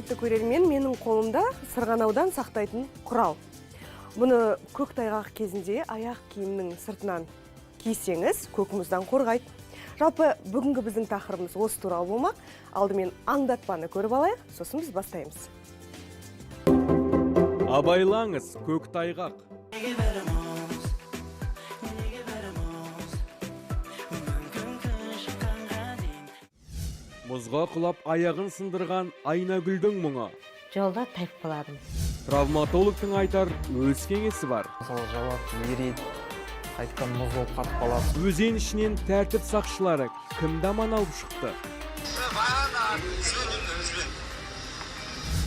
құрметті көрермен, менің қолымда сырғанаудан сақтайтын құрал. Бұны көк тайғақ кезінде аяқ киімнің сыртынан кисеңіз, көкмұздан қорғайды. Жалпы бүгінгі біздің тақырыбымыз осы туралы болмақ. Алдымен аңдатпаны көріп алайық, сосын біз бастаймыз. Абайлаңыз, көк тайғақ. Мұзға құлап аяғын сындырған Айнагүлдің мұңы. Жолда тайып қаладым. Травматологтың айтар өз кеңесі бар. Мысалы жауап ерейді, қайтқан мұз болып қатып қалады. Өзен ішінен тәртіп сақшылары кімді аман алып шықты?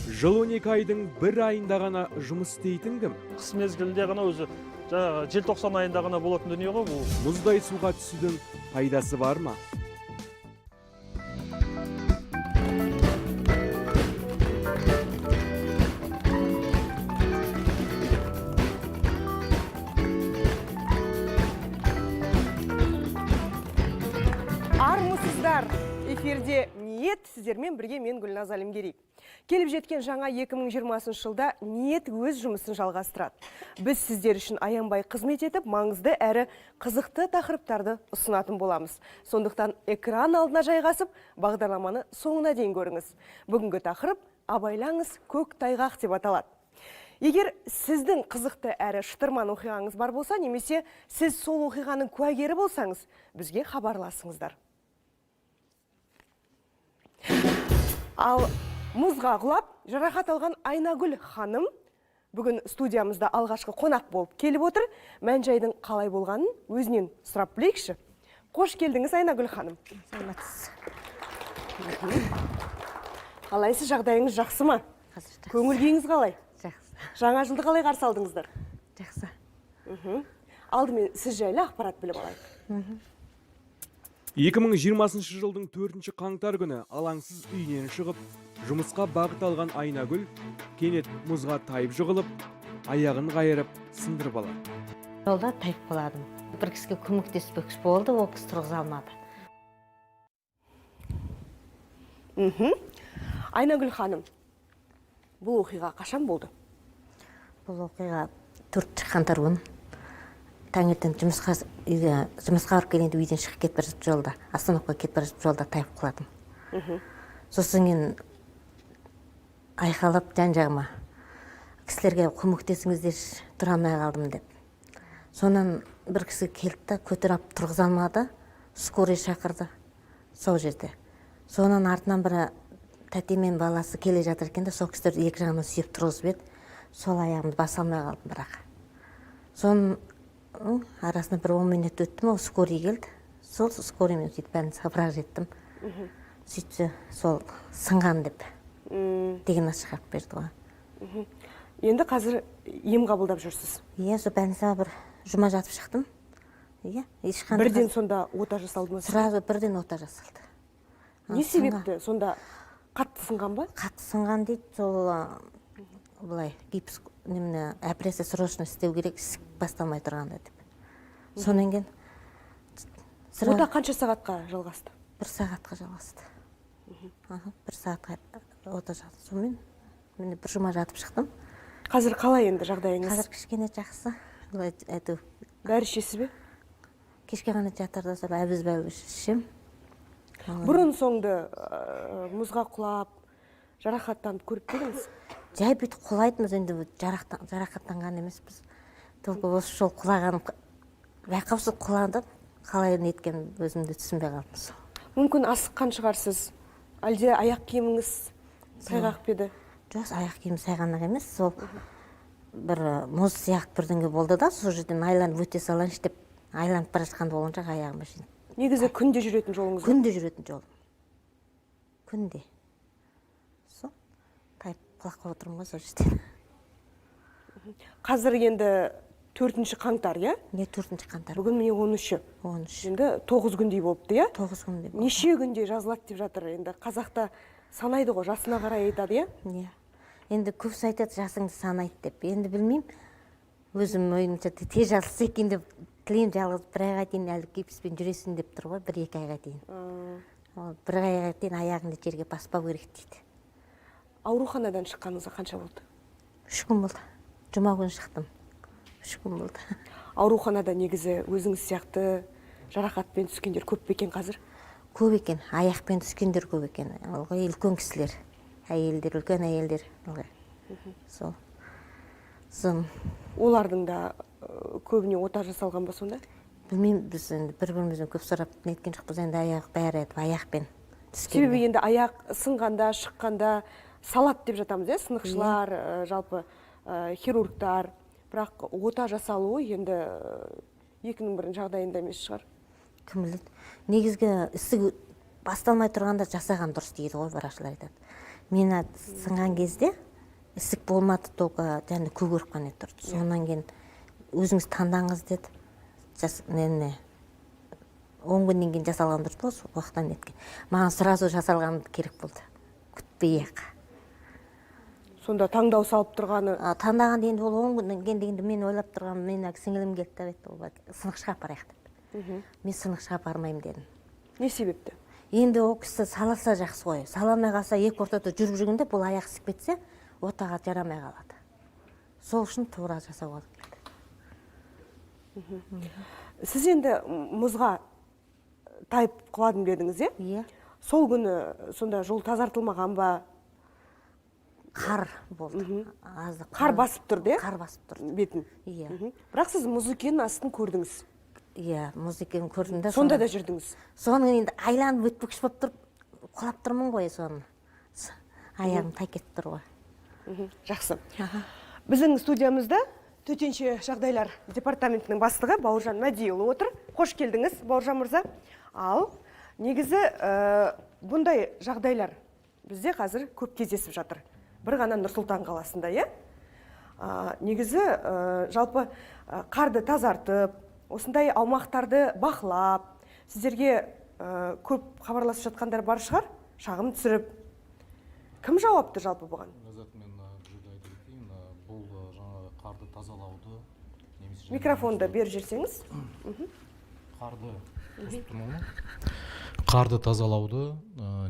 Жыл 12 айдың бір айында ғана жұмыс істейтін кім? Қыс мезгілінде ғана өзі желтоқсан айында ғана болатын дүние ғой бұл. Мұздай суға түсудің пайдасы бар ма? Армысыздар! Эфирде ниет, сіздермен бірге мен Гүлназ Әлімгерей. Келіп жеткен жаңа 2020 жылда ниет өз жұмысын жалғастырады. Біз сіздер үшін аянбай қызмет етіп, маңызды әрі қызықты тақырыптарды ұсынатын боламыз. Сондықтан экран алдына жайғасып, бағдарламаны соңына дейін көріңіз. Бүгінгі тақырып «Абайлаңыз, көк тайғақ» деп аталады. Егер сіздің қызықты әрі шытырман оқиғаңыз бар болса, немесе сіз сол оқиғаның куәгері болсаңыз, бізге хабарласыңыздар. Ал мұзға құлап, жарақат алған Айнагүл ханым бүгін студиямызда алғашқы қонақ болып келіп отыр. Мән-жайдың қалай болғанын өзінен сұрап білейікші. Қош келдіңіз, Айнагүл ханым. Саламатсыз. Қалайсыз, жағдайыңыз жақсы ма? Жақсы. Көңіл күйіңіз қалай? Жақсы. Жаңа жылды қалай қарсы алдыңыздар? Жақсы. Алдымен сіз жайлы ақпарат біліп алайық. 2020 жылдың 4 қаңтар күні алаңсыз үйінен шығып, жұмысқа бағыт алған Айнагүл кенет мұзға тайып жығылып, аяғын қайырып, сындырып алады. Жолда тайып қаладым. Бір кісіге көмектеспекші болды, ол кісі тұрғыза алмады. Айнагүл ханым, бұл оқиға қашан болды? Бұл оқиға 4 қаңтар күні. Таңертең жұмысқа барып келгенде үйден шығып кетіп бара жатып жолда, остановкаға кетіп бара жатып жолда тайып қаладым. Сосын мен айқалап жан-жағыма кісілерге көмектесіңіздер, тұра алмай қалдым деп. Сонан бір кісі келді, көтеріп тұрғыза алмады, скорый шақырды сол жерде. Сонан артынан бір тәтемен баласы келе жатыр екен де, сол кісілер екі жағынан сүйеп тұрғызып еді, сол аяғымды баса алмай қалдым бірақ. Соның арасында бір 10 минут өтті ме, скорый келді. Сол скорыймен сөйтіп больницаға бірақ жеттім. Сөйтсе сол сынған деп диагноз шығарып берді ғой. Енді қазір ем қабылдап жүрсіз? Иә, сол больницаға бір жұма жатып шықтым. Иә, ешқандай. Бірден сонда ота жасалды ма? Сразу бірден ота жасалды. Не себепті? Сонда қатты сынған ба? Қатты сынған дейді, сол былай гипс операция срочно істеу керек, ісік басталмай тұрғанда деп. Сонан кейін Ота қанша сағатқа жалғасты? 1 сағатқа жалғасты. 1 сағатқа ота жасалды. Сонымен мен бір жұма жатып шықтым. Қазір қалай енді жағдайыңыз? Қазір кішкене жақсы. Бәрі ішесіз бе? Кешке ғана жатарда сол әбіз-бәбіз ішем. Бұрын соңды мұзға құлап, жарақаттанып көріп педіңіз? Жай бүйтіп құлайтынбыз, енді жарақаттанған емеспіз. Только осы жол құлағаным, байқаусыз құландым, қалай неткен өзімді түсінбей қалдым. Мүмкін асыққан шығарсыз, әлде аяқ киіміңіз сайғақ педі? Жоқ, аяқ киім сайғанақ емес, сол бір мұз сияқты бірдеңе болды да, сол жерден айланып өте салайыншы деп, айланып бара жатқанда болған жоқ аяғыма шейін. Негізі күнде жүретін жолыңыз? Күнде жүретін жолым. Күнде. Сол тайып құлаққа отырмын ғой сол жерден. Қазір енді 4 қаңтар, иә? Не 4 қаңтар? Бүгін міне 13. 13. Енді 9 күндей болыпты, иә? 9 күндей. Неше күнде жазылады деп жатыр? Енді қазақта санайды ғой, жасына қарай айтады, иә? Иә. Енді көбісі айтады, жасыңды санайды деп. Енді білмеймін. Өзім ойымша тез жазылса екен деп тілеймін, жалғыз бір айға дейін әлі гипспен жүресің деп тұр ғой, 1-2 айға дейін. Бір айға дейін аяғыңды жерге баспау керек дейді. ауруханадан шыққаныңызға қанша болды? 3 күн болды. Жұма күні шықтым. 3 күн болды. Ауруханада негізі өзіңіз сияқты жарақатпен түскендер көп пе екен қазір? Көп екен. Аяқпен түскендер көп екен. Ылғи үлкен кісілер. Әйелдер, үлкен әйелдер. Ылғи. Сол. Олардың да көбіне ота жасалған ба сонда? Білмеймін, біз енді бір-бірімізден көп сұрап неткен жоқпыз, енді аяқ бәрі етіп, аяқпен түскен. Себебі енді аяқ сынғанда, шыққанда салат деп жатамыз, сынықшылар, жалпы хирургтар. Бірақ ота жасалуы енді екінің бірінің жағдайында емес шығар. Кім біледі? Негізгі ісік басталмай тұрғанда жасаған дұрыс дейді ғой, врачтар айтады. Мен сынған кезде ісік болмады, только және көгеріп қана тұрды. Сонан кейін өзіңіз таңдаңыз деді. 10 күннен кейін жасалған дұрыс болды, сол уақыттан неткен. Маған сразу жасалған керек болды. Күтпей-ақ. Сонда таңдау салып тұрғаны? Таңдаған енді ол 10 күннен кейін дегенде мен ойлап тұрғам, мен сіңілім келді деп, сынықшыға апарайық деп. Мен сынықшыға бармаймын дедім. Не себепті? Енді ол кісі саласа жақсы ғой. Саламай қалса екі ортада жүріп жүргенде бұл аяқ ісіп кетсе, отаға жарамай қалады. Сол үшін тура жасауға келді. Сіз енді мұзға тайып құладым дедіңіз, Иә. Сол күні сонда жол тазартылмаған ба? Қар болды. Қар басып тұрды, Қар басып тұрды. бетін. Иә. Бірақ сіз мұз екенін астын көрдіңіз. Иә, мұз екенін көрдім де. Сонда да жүрдіңіз. Соның енді айланып өтпекші болып тұрып, құлап тұрмын ғой соны. Аяғым тай кетіп тұр ғой. Жақсы. Біздің студиямызда төтенше жағдайлар департаментінің бастығы Бауыржан Мәдиұлы отыр. Қош келдіңіз, Бауыржан мырза. Ал негізі бұндай жағдайлар бізде қазір көп кездесіп жатыр. Бір ғана Нұр-Сұлтан қаласында, негізі жалпы қарды тазартып, осындай аумақтарды бақылап, сіздерге көп хабарласып жатқандар бар шығар, шағым түсіріп. Кім жауапты жалпы бұған? Мен жүрді айта кетейін, бұл жаңағы қарды тазалауды Микрофонды бер жерсеңіз. Қарды тазалауды,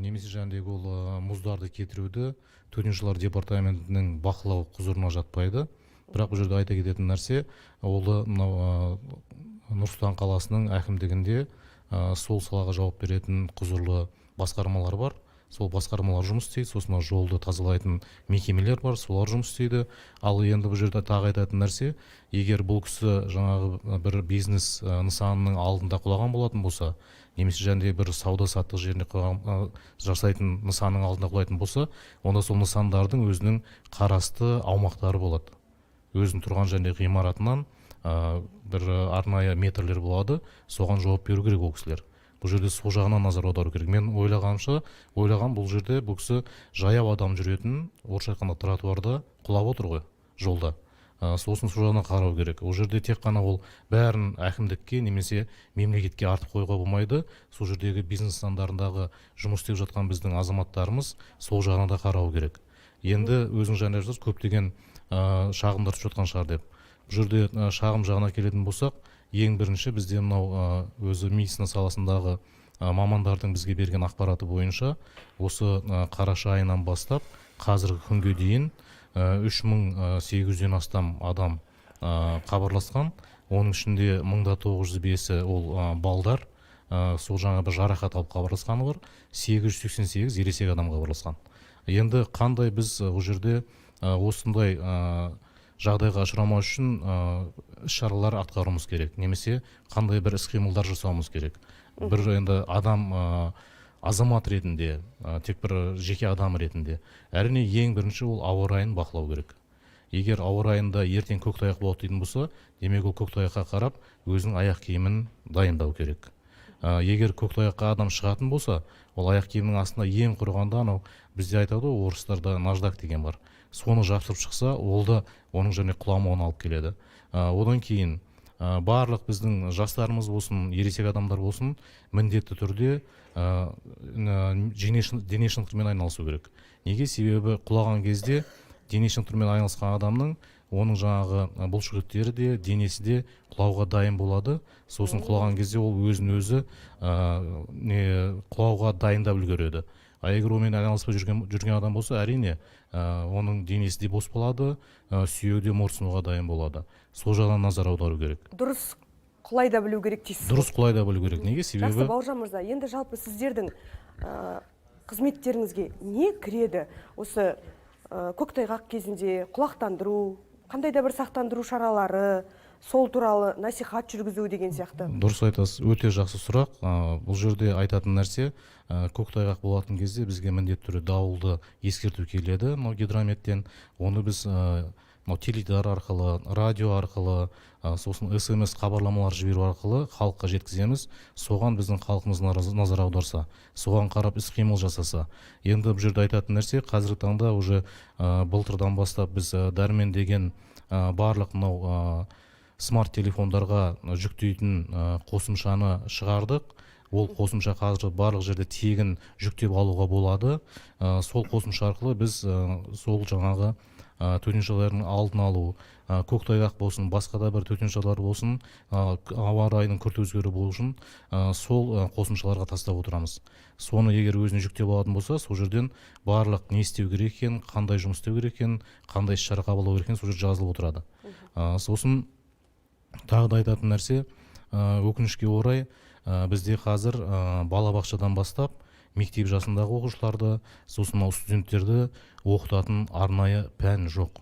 немесе жәндегі ол мұздарды кетіруді төтеншелер департаментінің бақылау құзырына жатпайды. Бірақ бұл жерде айта кететін нәрсе, ол Нұр-Сұлтан қаласының әкімдігінде сол салаға жауап беретін құзырлы басқармалар бар. Сол басқармалар жұмыс істейді, сосын жолды тазалайтын мекемелер бар, солар жұмыс істейді. Ал енді бұл жерде тағы айтатын нәрсе, егер бұл кісі жаңағы бір бизнес нысанының алдында құлаған болатын болса, немесе және бір сауда-саттық жеріне жасайтын нысанның алдында құлайтын болса, онда сол нысандардың өзінің қарасты аумақтары болады. Өзінің тұрған және ғимаратынан бір арнайы метрлер болады, соған жауап беру керек ол кісілер. Бұл жерде сол жағынан назар аудару керек. Мен ойлаған бұл жерде бұл кісі жаяу адам жүретін, орысша айтқанда тротуарда құлап отыр ғой, жолда. Сосын сол жағынан қарау керек. Ол жерде тек қана ол бәрін әкімдікке немесе мемлекетке артып қоюға болмайды. Сол жердегі бизнес нысандарындағы жұмыс істеп жатқан біздің азаматтарымыз сол жағына да қарау керек. Енді өзің жаңа айтасыз, көптеген шағымдар түсіп жатқан шығар деп. Бұл жерде шағым жағына келетін болсақ, ең бірінші бізде мынау өзі медицина саласындағы мамандардың бізге берген ақпараты бойынша осы қараша айынан бастап қазіргі күнге дейін 3800-ден астам адам хабарласқан. Оның ішінде 1905-і ол балдар, сол жаңа бір жарақат алып хабарласқаны бар, 888 ересек адам хабарласқан. Енді қандай біз ол жерде осындай жағдайға ұшырамау үшін іс-шаралар атқаруымыз керек, немесе қандай бір іс-қимылдар жасауымыз керек. Бір енді адам азамат ретінде, тек бір жеке адам ретінде, әрине ең бірінші ол ауа райын бақылау керек. Егер ауа райында ертең көктайғақ болады дейтін болса, демек ол көктайғаққа қарап өзінің аяқ киімін дайындау керек. Егер көктайғаққа адам шығатын болса, ол аяқ киімнің астында ең құрығанда анау бізде айтады ғой, орыстарда наждак деген бар. Соны жапсырып шықса, ол да оның және құламауын алып келеді. Одан кейін барлық біздің жастарымыз болсын, ересек адамдар болсын, міндетті түрде дене шынықтырумен айналысу керек. Неге? Себебі құлаған кезде дене шынықтырумен айналысқан адамның оның жаңағы бұлшықеттері де, денесі де құлауға дайын болады. Сосын құлаған кезде ол өзін өзі құлауға дайындап үлгереді. А егер онымен айналыспай жүрген адам болса, әрине оның денесі де бос болады, сүйегі де морсынуға дайын болады. Сол жағынан назар аудару керек. Дұрыс құлай да білу керек дейсіз. Дұрыс құлай да білу керек. Неге? Жақсы, Себебі Бауыржан мырза, енді жалпы сіздердің қызметтеріңізге не кіреді? Осы көктайғақ кезінде құлақтандыру, қандай да бір сақтандыру шаралары, сол туралы насихат жүргізу деген сияқты. Дұрыс айтасыз, өте жақсы сұрақ. Бұл жерде айтатын нәрсе, көктайғақ болатын кезде бізге міндетті түрде дауылды ескерту келеді, гидрометтен. Оны біз теледидар арқылы, радио арқылы, сосын СМС хабарламалар жіберу арқылы халыққа жеткіземіз. Соған біздің халқымыз назар аударса, соған қарап іс-қимыл жасаса. Енді бұл жерде айтатын нәрсе, қазіргі таңда уже былтырдан бастап біз дәрмен деген барлық мынау смарт телефондарға жүктейтін қосымшаны шығардық. Ол қосымша қазір барлық жерде тегін жүктеп алуға болады. Сол қосымша арқылы біз сол жаңағы төтенше жағдайлардың алдын алу, көктайғақ болсын, басқа да бір төтенше жағдайлар болсын, ауа райының күрт өзгеру болсын, сол қосымшаларға тастап отырамыз. Соны егер өзіне жүктеп алатын болса, сол жерден барлық не істеу керек екен, қандай жұмыс істеу керек екен, қандай іс-шара қабылдау керек екен, сол жерде жазылып отырады. Сосын тағы да айтатын нәрсе, өкінішке орай, бізде қазір балабақшадан бастап мектеп жасындағы оқушыларды, сосын студенттерді оқытатын арнайы пән жоқ.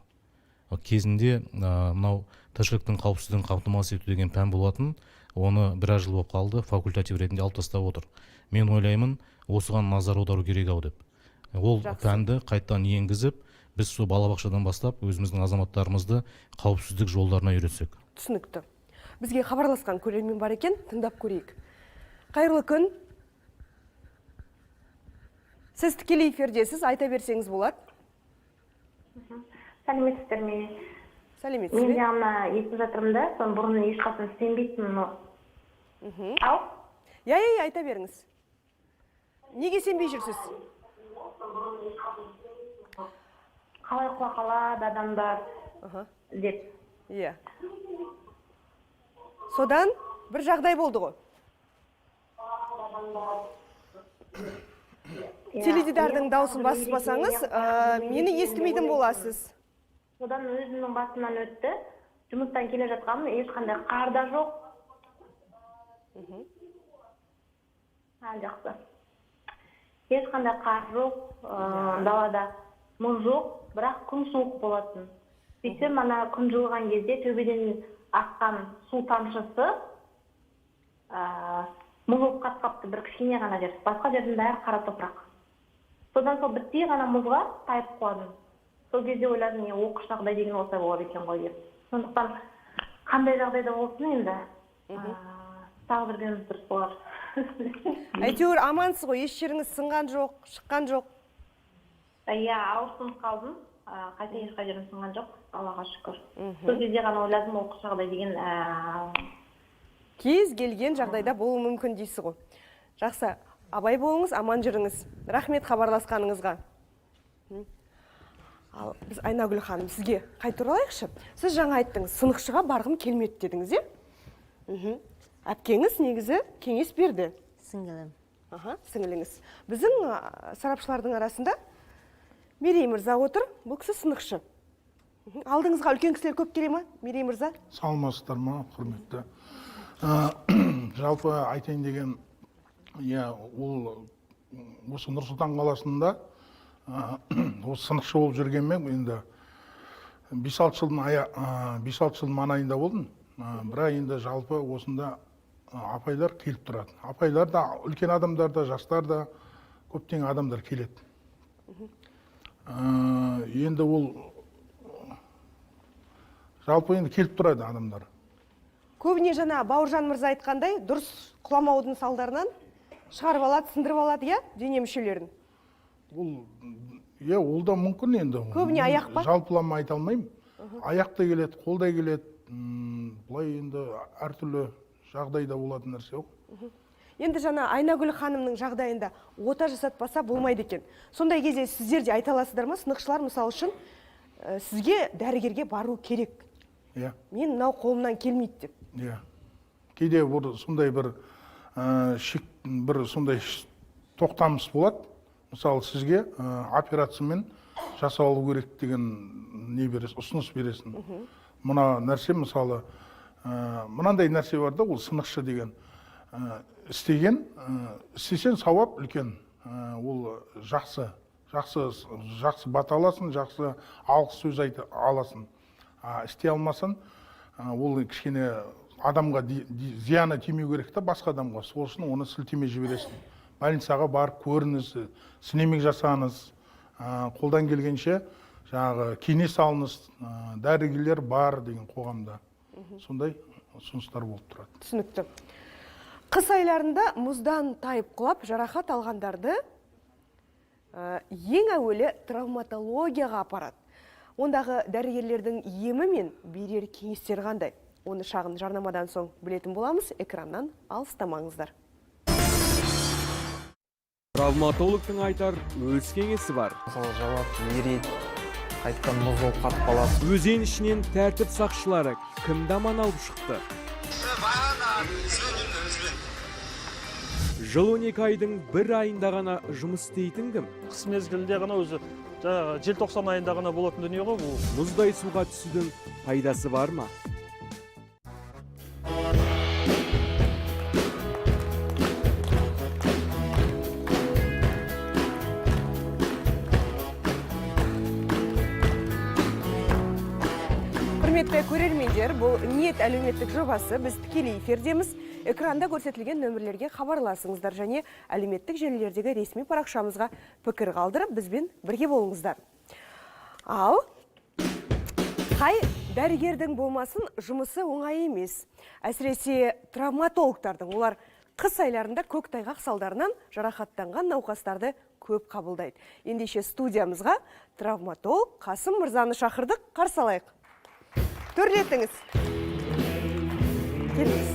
Кезінде мынау тіршіліктің қауіпсіздігін қамтамасыз ету деген пән болатын, оны біраз жыл болып қалды, факультатив ретінде алып тастап отыр. Мен ойлаймын, осыған назар аудару керек ау деп. Ол пәнді қайттан енгізіп, біз сол балабақшадан бастап өзіміздің азаматтарымызды қауіпсіздік жолдарына үйретсек. Түсінікті. Бізге хабарласқан көрермен бар екен, тыңдап көрейік. Қайырлы күн. Сіз тікелей эфирдесіз, айта берсеңіз болады. Сәлеметсіздер ме? Сәлеметсіз Мен бе? жаңа естіп жатырмын да, сон бұрын ешқашан сенбейтінмін. Ау? Я, айта беріңіз. Неге сенбей жүрсіз? Қалай құлақ алады адамдар деп. Иә. Содан бір жағдай болды ғой. Теледидардың дауысын баспасаңыз, мені естімейтін боласыз. Содан өзімнің басымнан өтті. Жұмыстан келе жатқанмын, ешқандай қар да жоқ. Жақсы. Ешқандай қар жоқ, далада мұз жоқ, бірақ күн суық болатын. Сөйтсем, ана күн жылыған кезде төбеден аққан су тамшысы мұз болып қатқапты, бір кішкене ғана жер. Басқа жердің бәрі қара топырақ. Содан сол бітпей ғана мұзға тайып қойдым. Сол кезде ойладым, оқыс жағдай деген осылай болады екен ғой деп. Сондықтан қандай жағдайда болсын енді, тағы бірден дұрыс болар. Әйтеуір амансыз ғой, еш жеріңіз сынған жоқ, шыққан жоқ. Иә, ауырсынып қалдым. Қайта ешқай жерім сынған жоқ, Аллаға шүкір. Сол кезде ғана ойладым, оқыс жағдай деген Кез келген жағдайда болуы мүмкін дейсіз ғой. Жақсы, абай болыңыз, аман жүріңіз. Рахмет хабарласқаныңызға. Ал біз Айнагүл ханым, сізге қайта оралайықшы. Сіз жаңа айттыңыз, сынықшыға барғым келмеді дедіңіз, е? Әпкеңіз негізі кеңес берді. Сіңілім. Сіңіліңіз. Біздің сарапшылардың арасында Мерей мырза отыр, бұл кісі сынықшы. Алдыңызға үлкен кісілер көп келе ма, Мерей мырза? Саламатсыздар ма, құрметті. Жалпы айтайын деген, ол осы Нұр-Сұлтан қаласында осы сынықшы болып жүргенмен енді 5-6 жылдың маңайында болдым. Бірақ енді жалпы осында апайлар келіп тұрады. Апайлар да, үлкен адамдар да, жастар да, көптеген адамдар келеді. Енді ол жалпы енді келіп тұрады адамдар. Көбіне жаңа Бауыржан мырза айтқандай, дұрыс құламаудың салдарынан шығарып алады, сындырып алады, дене мүшелерін. Ол да мүмкін енді. Көбіне аяқ па? Жалпылама айта алмаймын. Аяқ та келеді, қол да келеді. Бұлай енді әртүрлі жағдайда болатын нәрсе жоқ. Енді жаңа Айнагүл ханымның жағдайында ота жасатпаса болмайды екен. Сондай кезде сіздер де айта аласыздар ма, сынықшылар мысал үшін сізге дәрігерге бару керек. Мен мынау қолымнан келмейді деп. Кейде сондай бір сондай тоқтамыс болады. мысалы сізге операциямен жасалу керек деген не бересің, ұсыныс бересің. Мына нәрсе мысалы мынандай нәрсе бар да, ол сынықшы деген. Істеген, істесең сауап үлкен, ол жақсы бата аласың, жақсы алғыс сөз айта аласың. Істей алмасаң, ол кішкене адамға зияны тимеу керек та, басқа адамға. Сол үшін оны сілтеме жібересің. Больницаға барып көріңіз, сінемек жасаңыз, қолдан келгенше жаңағы кеңес алыңыз, дәрігерлер бар деген қоғамда. Сондай ұсыныстар болып тұрады. Түсінікті. Қыс айларында мұздан тайып құлап, жарақат алғандарды ең әуелі травматологияға апарады. Ондағы дәрігерлердің емі мен берер кеңестер қандай? Оны шағын жарнамадан соң білетін боламыз. Экраннан алыстамаңыздар. Травматологтың айтар өз кеңесі бар. Мысалы жауап ерейді, қайтқан мұз болып қатып қалады. Өзен ішінен тәртіп сақшылары кімді аман алып шықты? Жыл 12 айдың бір айында ғана жұмыс істейтін кім? Қыс мезгілінде ғана өзі жаңағы желтоқсан айында ғана болатын дүние ғой бұл. Мұздай суға түсудің пайдасы бар ма? Құрметті көрермендер, бұл ниет әлеуметтік жобасы. Біз тікелей эфирдеміз. Экранда көрсетілген нөмірлерге хабарласыңыздар және әлеуметтік желілердегі ресми парақшамызға пікір қалдырып, бізбен бірге болыңыздар. Ал қай дәрігердің болмасын жұмысы оңай емес. Әсіресе травматологтардың, олар қыс айларында көктайғақ салдарынан жарақаттанған науқастарды көп қабылдайды. Ендеше студиямызға травматолог Қасым мырзаны шақырдық, қарсы алайық. Төрлетіңіз. Келіңіз.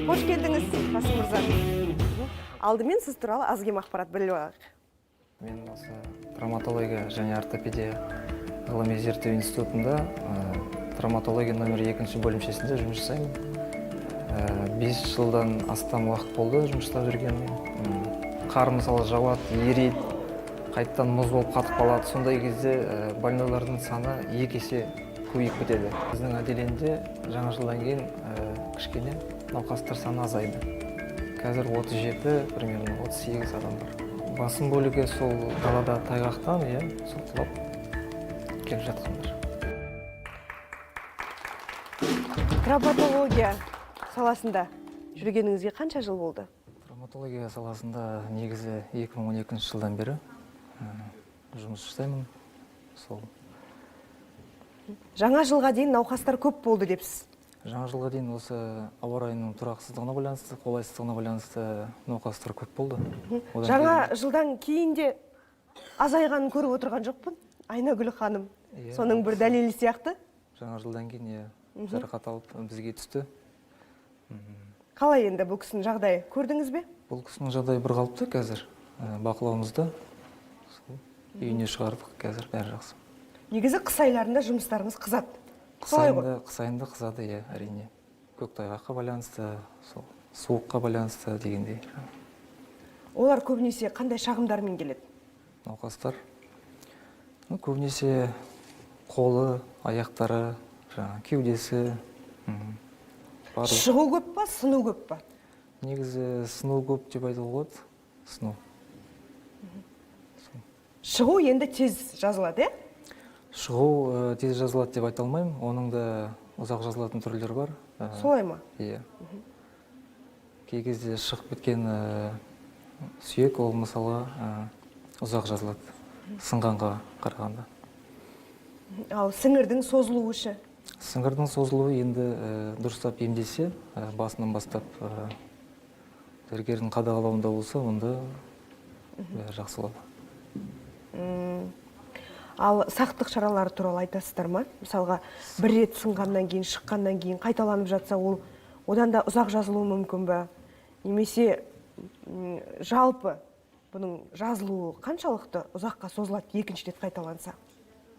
Қош келдіңіз, Қасым мырза. Алдымен сіз туралы аз-кем ақпарат біліп алайық. Мен осы травматология және ортопедия ғылыми зерттеу институтында травматология номер 2 бөлімшесінде жұмыс жасаймын. 5 жылдан астам уақыт болды жұмыстап жүргенмен. Қар мысалы жауады, ерейді, қайттан мұз болып қатып қалады. Сондай кезде больнойлардың саны 2 есе көбейіп кетеді. Біздің отделениеде жаңа жылдан кейін кішкене науқастар саны азайды. Қазір 37, примерно 38 адам бар. Басым бөлігі сол далада тайғақтан, сол құлап келіп жатқандар. Травматология саласында жүргеніңізге қанша жыл болды? Травматология саласында негізі 2012 жылдан бері жұмыс жасаймын. Жаңа жылға дейін науқастар көп болды депсіз. Жаңа жылға дейін осы ауа райының тұрақсыздығына байланысты, қолайсыздығына байланысты науқастар көп болды. Жаңа жылдан кейін де азайғанын көріп отырған жоқпын. Айнагүл ханым, соның бір дәлелі сияқты. Жаңа жылдан кейін жарақат алып бізге түсті. Қалай енді бұл кісінің жағдайы көрдіңіз бе? Бұл кісінің жағдайы бір қалыпты қазір. Бақылауымызда. Үйіне шығардық, қазір бәрі жақсы. Негізі қыс айларында жұмыстарыңыз қызады. Қыс айында қызады, әрине. Көктайғаққа байланысты, суыққа байланысты дегендей. Олар көбінесе қандай шағымдармен келеді? Науқастар көбінесе қолы, аяқтары, кеудесі. Шығу көп па, сыну көп па? Негізі сыну көп деп айтуға болады. Сыну. Шығу енді тез жазылады, Шығу тез жазылады деп айта алмаймын. Оның да ұзақ жазылатын түрлері бар. Солай ма? Иә. Кей кезде шығып кеткен сүйек, ол мысалы ұзақ жазылады. Сынғанға қарағанда. Ал сіңірдің созылуы ше? Сіңірдің созылуы енді дұрыстап емдесе, басынан бастап дәрігердің қадағалауында болса, онда жақсы болады. Ал сақтық шаралары туралы айтасыздар ма? Мысалға, бір рет сынғаннан кейін, шыққаннан кейін қайталанып жатса, ол одан да ұзақ жазылуы мүмкін бе? Немесе жалпы бұның жазылуы қаншалықты ұзаққа созылады екінші рет қайталанса?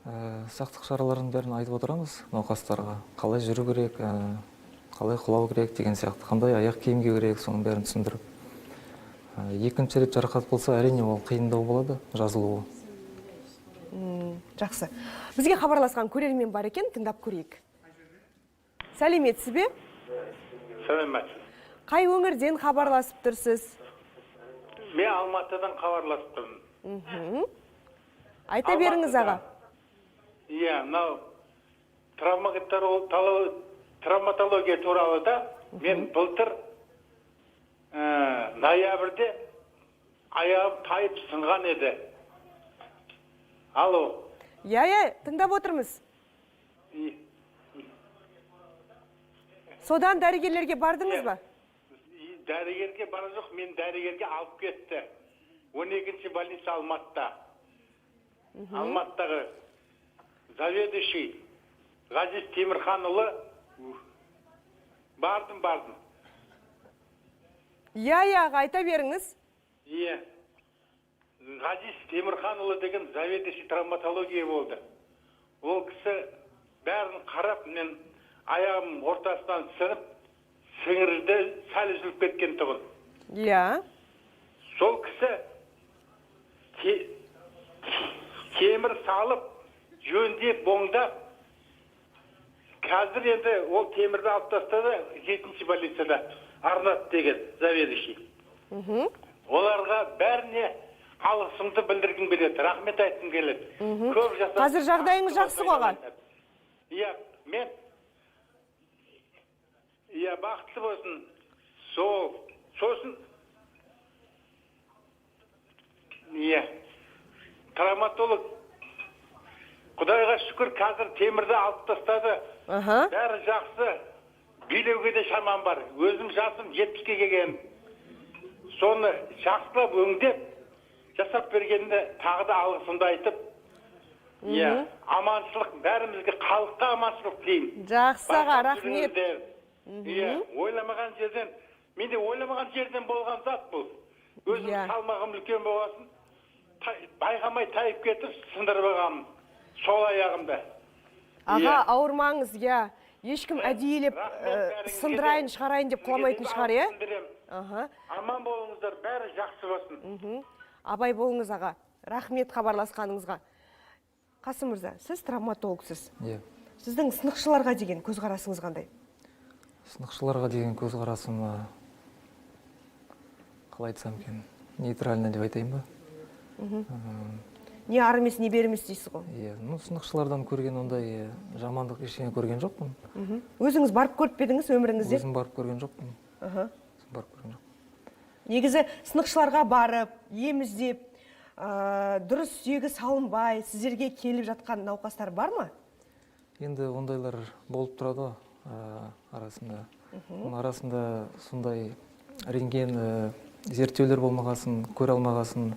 Сақтық шараларын бәрін айтып отырамыз науқастарға. Қалай жүру керек, қалай құлау керек деген сияқты, қандай аяқ киім кию керек, соның бәрін түсіндіріп. Екінші рет жарақат болса, әрине ол қиындау болады, жазылуы. Жақсы. Бізге хабарласқан көрермен бар екен, тыңдап көрейік. Сәлеметсіз бе? Сәлеметсіз. Қай өңірден хабарласып тұрсыз? Мен Алматыдан хабарласып тұрмын. Айта беріңіз аға. Иә, мынау травматология туралы да мен былтыр ноябрьде аяғым тайып сынған еді. Алло. Иә, тыңдап отырмыз. Содан дәрігерлерге бардыңыз ба? Дәрігерге бара жоқ, мен дәрігерге алып кетті. 12-ші больница Алматыда. Алматыдағы заведующий Ғазиз Темірханұлы. Бардым. Иә, аға, айта беріңіз. Иә. Ғазиз Темірханұлы деген заведующий травматология болды. Ол кісі бәрін қарап, мен аяғым ортасынан сынып, сіңірді сәл үзіліп кеткен тұғын. Иә. Сол кісі темір салып, жөндеп, боңдап, қазір енді ол темірді алып тастады 7-ші больницада Арнат деген заведующий. Оларға бәріне алғысымды білдіргім келеді, рахмет айтқым келеді. Қазір жағдайыңыз жақсы қоған? Иә, мен бақытты болсын. Сосын травматолог Құдайға шүкір қазір темірді алып тастады. Бәрі жақсы. Билеуге де шамам бар. Өзім жасым 70-ке келген. Соны жақсылап өңдеп, жасап бергенде тағы да алғысымды айтып, аманшылық, бәрімізге халыққа аманшылық тілеймін. Жақсы аға, рахмет. Ойламаған жерден, менде ойламаған жерден болған зат бұл. Өзім салмағым үлкен болғасын, байқамай тайып кетіп, сындырып алғанмын. Сол аяғымда. Аға, ауырмаңыз, ешкім әдейілеп сындырайын, шығарайын деп құламайтын шығар, Аман болыңыздар, бәрі жақсы болсын. Абай болыңыз, аға. Рахмет хабарласқаныңызға. Қасым мырза, сіз травматологсыз. Сіздің сынықшыларға деген көзқарасыңыз қандай? Сынықшыларға деген көзқарасым, қалай айтсам екен, нейтрально деп айтайын ба? Не ары емес, не бері емес дейсіз ғой? Сынықшылардан көрген ондай жамандық ештеңе көрген жоқпын. Өзіңіз барып көріп педіңіз өміріңізде? Өзім барып көрген жоқпын. Негізі сынықшыларға барып, ем іздеп, дұрыс сүйегі салынбай, сіздерге келіп жатқан науқастар бар ма? Енді ондайлар болып тұрады арасында. Арасында сондай рентген зерттеулер болмағасын, көре алмағасын,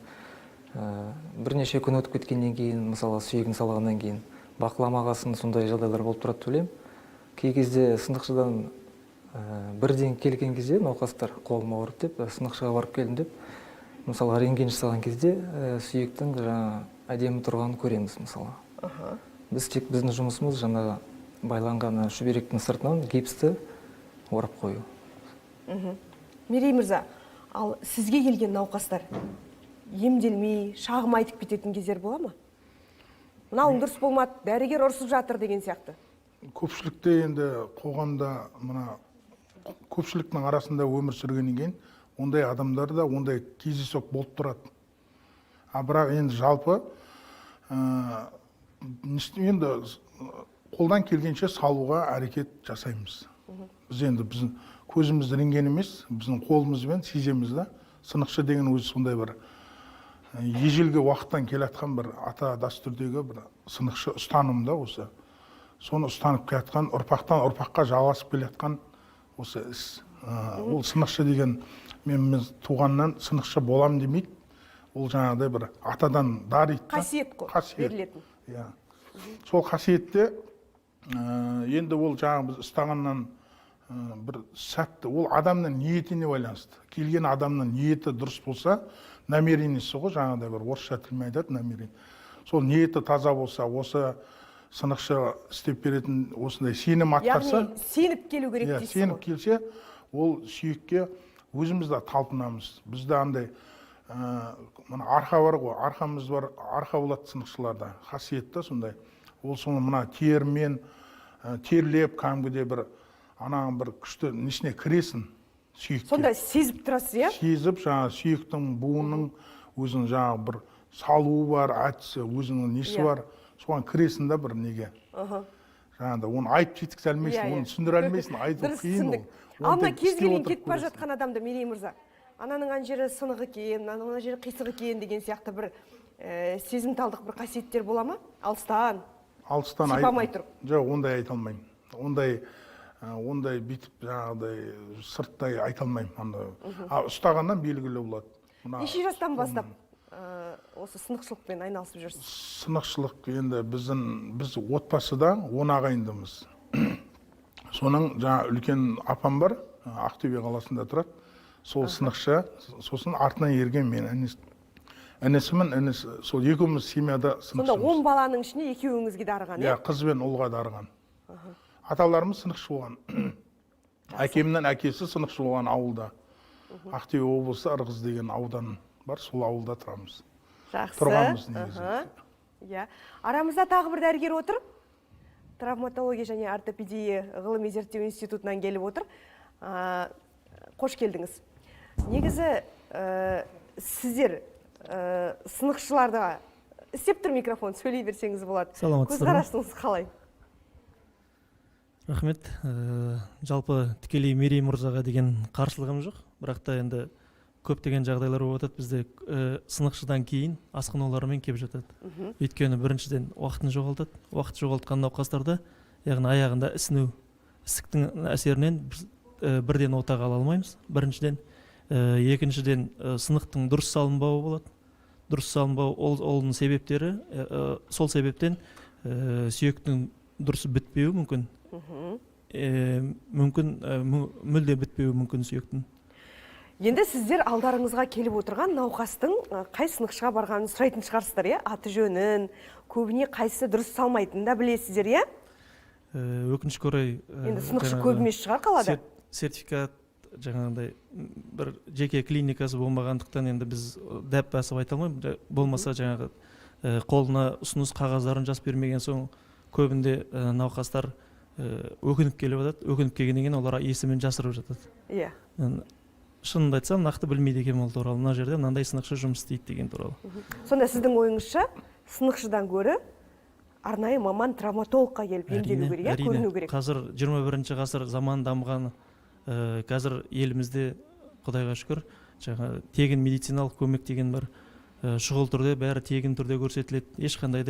бірнеше күн өтіп кеткеннен кейін, мысалы сүйегін салғаннан кейін бақыламағасын, сондай жағдайлар болып тұрады деп ойлаймын. Кей кезде сынықшыдан бірден келген кезде науқастар қолым ауырып деп, сынықшыға барып келдім деп, мысалы рентген жасаған кезде сүйектің әдемі тұрғанын көреміз мысалы. Біз тек біздің жұмысымыз жаңа байланған шүберектің сыртынан гипсті орап қою. Мерей мырза, ал сізге келген науқастар емделмей, шағым айтып кететін кездер бола ма? Мынауың дұрыс болмады, дәрігер ұрсып жатыр деген сияқты. Көпшілікте енді қоғамда көпшіліктің арасында өмір сүргеннен кейін ондай адамдар да ондай кездейсоқ болып тұрады. Бірақ енді жалпы енді қолдан келгенше салуға әрекет жасаймыз. Біз енді біздің көзіміз рентген емес, біздің қолымызбен сеземіз да. Сынықшы деген өзі сондай бір ежелгі уақыттан келатқан бір ата дәстүрдегі бір сынықшы ұстанымда осы. Соны ұстанып келатқан, ұрпақтан ұрпаққа жалғасып келатқан осы іс. Ол сынықшы деген, мен туғаннан сынықшы болам демейді. Ол жаңағыдай бір атадан дариды. Қасиет қой, берілетін. Сол қасиетте енді ол жаңағы біз ұстағаннан бір сәтті, ол адамның ниетіне байланысты. Келген адамның ниеті дұрыс болса, намерениесі ғой, жаңағыдай бір орысша тілмен айтады намерение. Сол ниеті таза болса, осы сынықшы істеп беретін осындай сенім атқарса, яғни сеніп келу керек дейсіз ғой. сеніп келсе, ол сүйекке өзіміз де талпынамыз. Бізде андай мына арқа бар ғой, арқамыз бар, арқа болады сынықшыларда, қасиетті сондай. Ол соны мына термен терлеп, кәдімгідей бір анаған бір күшті несіне кіресін сүйекке. Сонда сезіп тұрасыз, иә? Сезіп, жаңағы сүйектің буының өзінің жаңағы бір салуы бар, әдісі, өзінің несі бар, соған кіресін да бір неге. Жаңағыда оны айтып жеткізе алмайсың, оны түсіндіре алмайсың, айту қиын ол. Ана кез келген кетіп бара жатқан адамды, Мерей мырза, ананың ана жері сынық екен, ана жері қисық екен деген сияқты бір сезімталдық бір қасиеттер бола ма? Алыстан сипамай тұрып. Жоқ, ондай айта алмаймын. Ондай бүйтіп жаңағыдай сырттай айта алмаймын. Ұстағаннан белгілі болады. Неше жастан бастап осы сынықшылықпен айналысып жүрсіз? Сынықшылық енді біз отбасыда 10 ағайындымыз. Соның жаңа үлкен апам бар, Ақтөбе қаласында тұрады. Сол сынықшы, сосын артынан ерген мен інісімін, сол екеуміз семьяда сынықшымыз. Сонда 10 баланың ішінде екеуіңізге дарыған, иә? Қыз бен ұлға дарыған. Аталарымыз сынықшы болған. Әкемнің әкесі сынықшы болған ауылда. Ақтөбе облысы Ырғыз деген аудан бар, сол ауылда тұрамыз. Жақсы. Тұрғанбыз негізі. Арамызда тағы бір дәрігер отыр. Травматология және ортопедия ғылыми зерттеу институтынан келіп отыр. Қош келдіңіз. Негізі сіздер сынықшыларда істеп тұр микрофон, сөйлей берсеңіз болады. Көзқарасыңыз қалай? Рахмет. Жалпы тікелей Мерей мырзаға деген қарсылығым жоқ. Бірақ та енді көптеген жағдайлар болып жатады. Бізде сынықшыдан кейін асқынулармен келіп жатады. Өйткені біріншіден уақытын жоғалтады. Уақыт жоғалтқан науқастарда, яғни аяғында ісіну, ісіктің әсерінен бірден отаға ала алмаймыз. Біріншіден, екіншіден сынықтың дұрыс салынбауы болады. Дұрыс салынбау оның себептері, сол себептен сүйектің дұрыс бітпеуі мүмкін. Мүлде бітпеуі мүмкін сүйектің. Енді сіздер алдарыңызға келіп отырған науқастың қай сынықшыға барғанын сұрайтын шығарсыздар, иә? Аты жөнін, көбіне қайсысы дұрыс салмайтынын да білесіздер, иә? Өкінішке орай, енді сынықшы көп емес шығар қалада. Сертификат жаңағыдай бір жеке клиникасы болмағандықтан енді біз дәп басып айта алмаймын. Болмаса жаңағы қолына ұсыныс қағаздарын жазып бермеген соң көбінде науқастар өкініп келіп жатады. Өкініп келгеннен кейін олар есімін жасырып жатады. Иә. Шынымды айтсам, нақты білмейді екен ол туралы. Мына жерде мынандай сынықшы жұмыс істейді деген туралы. Сонда сіздің ойыңызша сынықшыдан гөрі арнайы маман травматологқа келіп емделу керек, көріну керек. Қазір 21-ші ғасыр заман дамыған, қазір елімізде Құдайға шүкір, тегін медициналық көмек деген бар. Шұғыл түрде, бәрі тегін түрде көрсетіледі. Ешқандай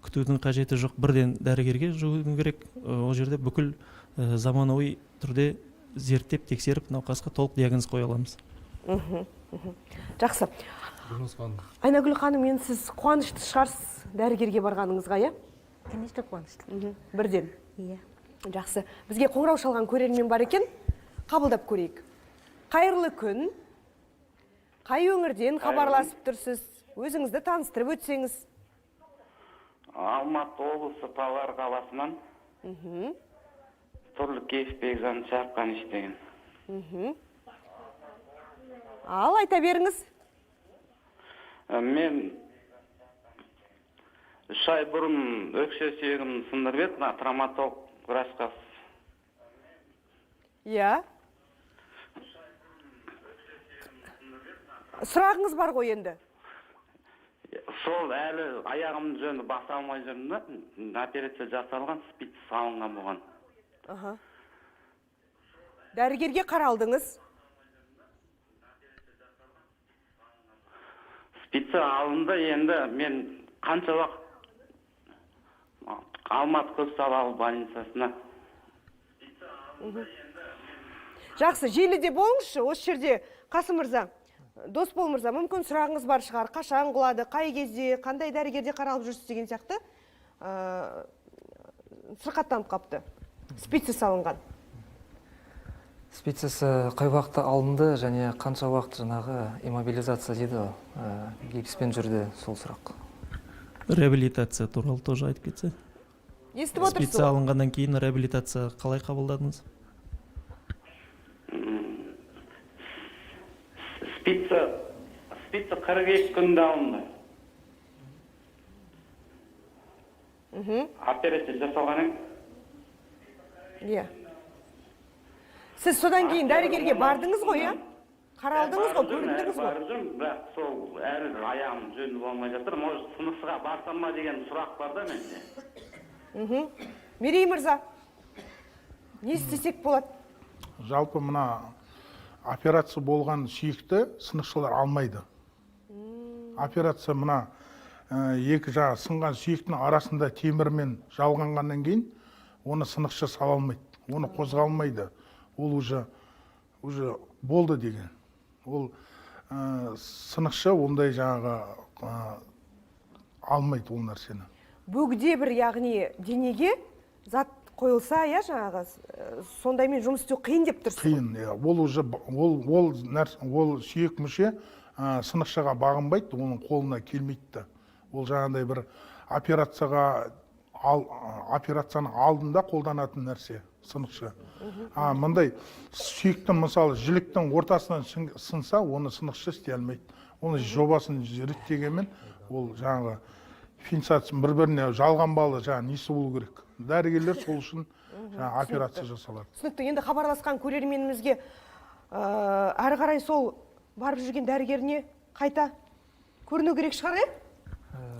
күтудің қажеті жоқ. Бірден дәрігерге жүгіну керек. Ол жерде бүкіл заманауи түрде зерттеп, тексеріп, науқасқа толық диагноз қоя аламыз. Жақсы. Айнагүл ханым, мен сіз қуанышты шығарсыз дәрігерге барғаныңызға, иә? Конечно, қуанышты. Бірден? Иә. Жақсы. Бізге қоңырау шалған көрермен бар екен, қабылдап көрейік. Қайырлы күн. Қай өңірден хабарласып тұрсыз? Өзіңізді таныстырып өтсеңіз. Алматы облысы Талғар қаласынан. Тұрлыкеев Бекжан Шарқан іштеген. Ал, айта беріңіз. Мен 3 ай бұрын өкше сүйегім сындырып еді, травматолог врачқа. Иә. Сұрағыңыз бар ғой енді? Сол әлі аяғымды жөнді баса алмай жүрмін да, операция жасалған, спиц салынған болған. Дәрігерге қаралдыңыз? Спицы алынды, енді мен қанша уақыт Алматы көпсалалы больницасына. Жақсы, желіде болыңызшы, осы жерде Қасым мырза, Дос бол мырза, мүмкін сұрағыңыз бар шығар, қашан құлады, қай кезде, қандай дәрігерде қаралып жүрсіз деген сияқты сырқаттанып қапты. Спицы салынған. Спицасы қай уақытта алынды және қанша уақыт жаңағы иммобилизация дейді, гипспен жүрді, сол сұрақ. Реабилитация туралы тоже айтып кетсе. Естіп отырсыз Спица алынғаннан кейін реабилитация қалай қабылдадыңыз? Спица 42 күнде алынды. Операция жасалғаннан. Иә. Сіз содан кейін дәрігерге бардыңыз ғой, иә? Қаралдыңыз ғой, көріндіңіз ғой? Барып жүрмін, бірақ сол әлі аяғым жөнді болмай жатыр. Может, сынықшыға барсам ба деген сұрақ бар да менде. Мерей мырза, не істесек болады? Жалпы мына операция болған сүйекті сынықшылар алмайды. Операция мына екі жағы сынған сүйектің арасында темірмен жалғанғаннан кейін оны сынықшы сала алмайды, оны қозғалмайды. Ол уже болды деген. Ол сынықшы ондай жаңағы алмайды ол нәрсені. Бөгде бір яғни денеге зат қойылса, иә, жаңағы сондаймен жұмыс істеу қиын деп тұрсыз. Қиын, ол уже ол сүйек мүше сынықшыға бағынбайды, оның қолына келмейді. Ол жаңағыдай бір операцияның алдында қолданатын нәрсе сынықшы. Мындай сүйектің мысалы жіліктің ортасынан сынса, оны сынықшы істей алмайды. Оны жобасын реттегенмен ол жаңағы фиксация бір-біріне жалғанбалы жаңағы несі болу керек. Дәрігерлер сол үшін операция жасалады. Түсінікті. Енді хабарласқан көрерменімізге әрі қарай сол барып жүрген дәрігеріне қайта көріну керек шығар, е?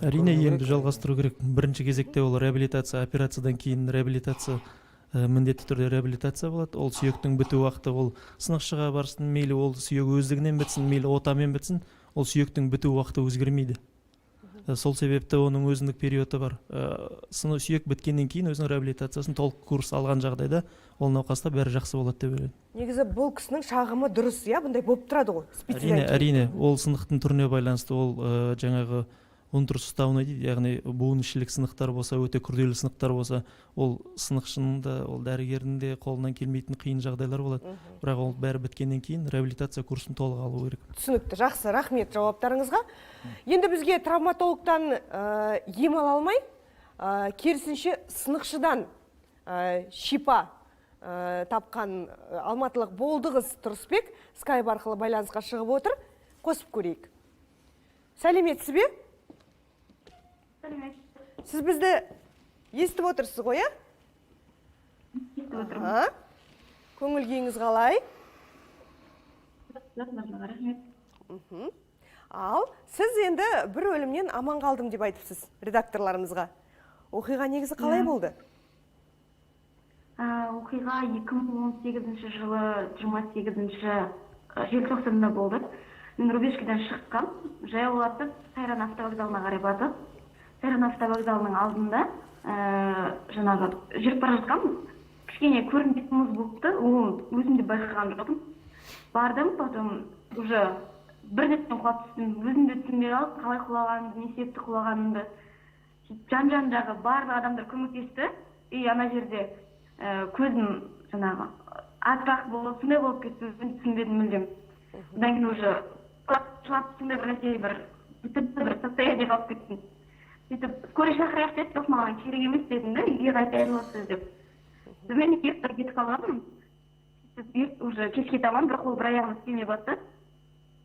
Әрине, емді жалғастыру керек. Бірінші кезекте ол реабилитация, операциядан кейін реабилитация, міндетті түрде реабилитация болады. Ол сүйектің біту уақыты, ол сынықшыға барсын, мейлі ол сүйек өздігінен бітсін, мейлі отамен бітсін, ол сүйектің біту уақыты өзгермейді. Сол себепті оның өзіндік периоды бар. Сүйек біткеннен кейін өзінің реабилитациясын толық курс алған жағдайда ол науқаста бәрі жақсы болады деп ойлаймын. Негізі бұл кісінің шағымы дұрыс, иә, бұндай болып тұрады ғой. Әрине, ол сынықтың түріне байланысты, ол жаңағы унтрусуставный дейді, яғни буын ішілік сынықтар болса, өте күрделі сынықтар болса, ол сынықшының да, ол дәрігердің де қолынан келмейтін қиын жағдайлар болады. Бірақ ол бәрі біткеннен кейін реабилитация курсын толық алу керек. Түсінікті, жақсы, рахмет жауаптарыңызға. Енді бізге травматологтан ем ала алмай, керісінше сынықшыдан шипа тапқан алматылық Болдығыз Тұрысбек скайп арқылы байланысқа шығып отыр. Қосып көрейік. Сәлеметсіз бе? Сіз бізді естіп отырсыз ғой, ә? Естіп отырмын. Көңіл күйіңіз қалай? Ал, сіз енді бір өлімнен аман қалдым деп айтыпсыз редакторларымызға. Оқиға негізі қалай болды? Оқиға 2018 жылы 28-ші желтоқсанда болды. Мен Рубежкеден шыққам, жаяулатып Сайран автовокзалына қарай бардық. Сайран автовокзалының алдында жаңағы жүріп бара жатқанбыз. Кішкене көрінбейтін мұз болыпты, ол өзім де байқаған жоқпын. Бардым, потом уже бірден құлап түстім. Өзім де түсінбей қалып, қалай құлағанымды, не себепті құлағанымды. Жан жағы барлық адамдар көмектесті. И ана жерде көзім жаңағы атырақ болып, сондай болып кетті, өзім түсінбедім мүлдем. Одан кейін уже құлап сондай бір нәрсе бір состояние қалып кеттім. Сөйтіп, скорый шақырайық деді, жоқ маған керек емес дедім де, үйге қайтайын осы деп. Мен ертіп кетіп қалғанмын. Уже кешке таман, бірақ ол бір аяғым істемей бастады.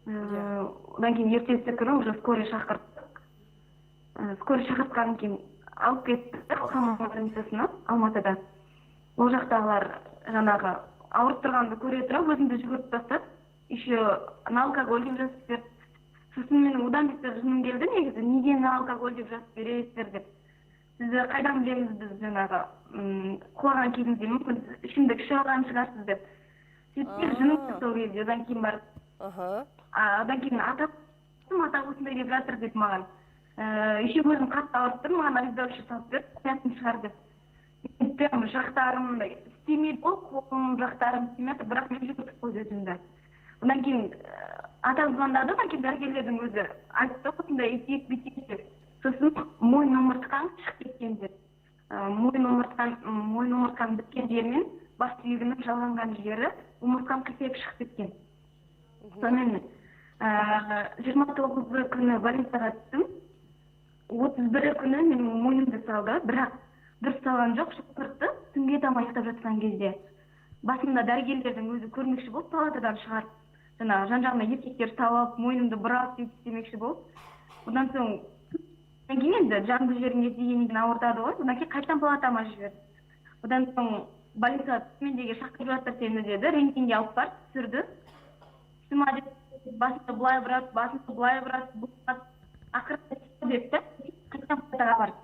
Одан кейін ертесі күні уже скорый шақырдық. Скорый шақыртқаннан кейін алып кетті Қамал больницасына, Алматыда. Ол жақтағылар жаңағы ауырып тұрғанды көре тұра өзімді жүгіріп тастады. Еще на алкоголь деп жазып берді. Сосын менің одан бетер жыным келді негізі, неге на алкоголь деп жазып бересіздер деп. Сізді қайдан білеміз біз жаңағы құлаған кезінде мүмкін ішімдік ішіп алған шығарсыз деп. Сөйтіп жыным сол кезде, одан кейін барып. Одан кейін ата осындай деп жатыр деп маған. Еще өзім қатты ауырып тұр, маған обезболивающий салып берді, қоятын шығар деп. Прям жақтарым істемейді ол, қолым жақтарым істемейді, бірақ мен жүгіртіп қойды өзімді. Одан кейін атам звондады, одан кейін дәрігерлердің өзі айтты, осындай етек бетек деп. Сосын мойын омыртқаң шығып кеткен деп. Мойын омыртқаң біткен жермен бас сүйегінің жалғанған жері омыртқам қисайып шығып кеткен. Сонымен 29 күні больницаға түстім. 31 күні менің мойнымды салды, бірақ дұрыс салған жоқ, шықыртты. Түнге таман ұйықтап жатқан кезде басында дәрігерлердің өзі көрмекші болып, палатадан шығарып, жаңағы жан-жағына еркектер салып, мойнымды бұрап істемекші болып. Одан соң кейін енді жанды жеріне тигеннен ауыртады ғой. Одан кейін қайтадан палатама жіберді. Одан соң больницаға түсмендеге шақырып жатыр сені деді, рентгенге алып барып түсірді. Түсіма деп басында былай бұрады, ақыры депті, қайтадан палатаға барды.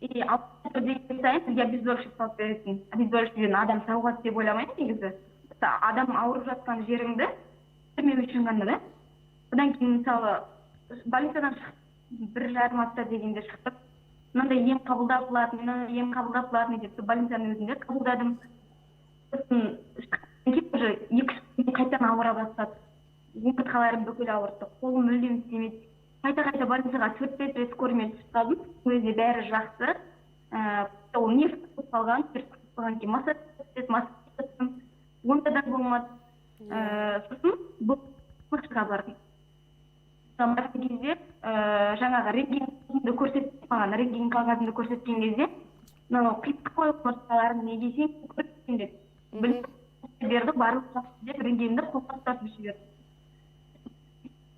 Алып деген сайын сізге обезболивающий салып беретін. Обезболивающий адам сауғат деп ойламаймын негізі. Адам ауырып жатқан жеріңді түсірмеу үшін ғана да. Одан кейін мысалы больницадан шықтым, 1,5 апта дегенде шықтым. Мынандай ем қабылдап қылатын деп больницаның өзінде қабылдадым. Сосын шыққаннан уже 2 күн қайтадан ауыра бастады. Омыртқаларым бүкіл ауыртты, қолым мүлдем істемеді. Қайта больницаға 4-5 рет скорыймен түсіп қалдым. Өзі бәрі жақсы. Ол нерв қалған кейін массаж жасаттым. Онда да болмады. Сосын бұл мақшыға бардым. Барған кезде жаңағы рентген көрсетті, маған рентген қағазымды көрсеткен кезде, мынау қисық қой омыртқаларын неге сен көрсеткен деді. Біліп берді, барлық жақсы деп рентгенді қолға ұстатып жіберді.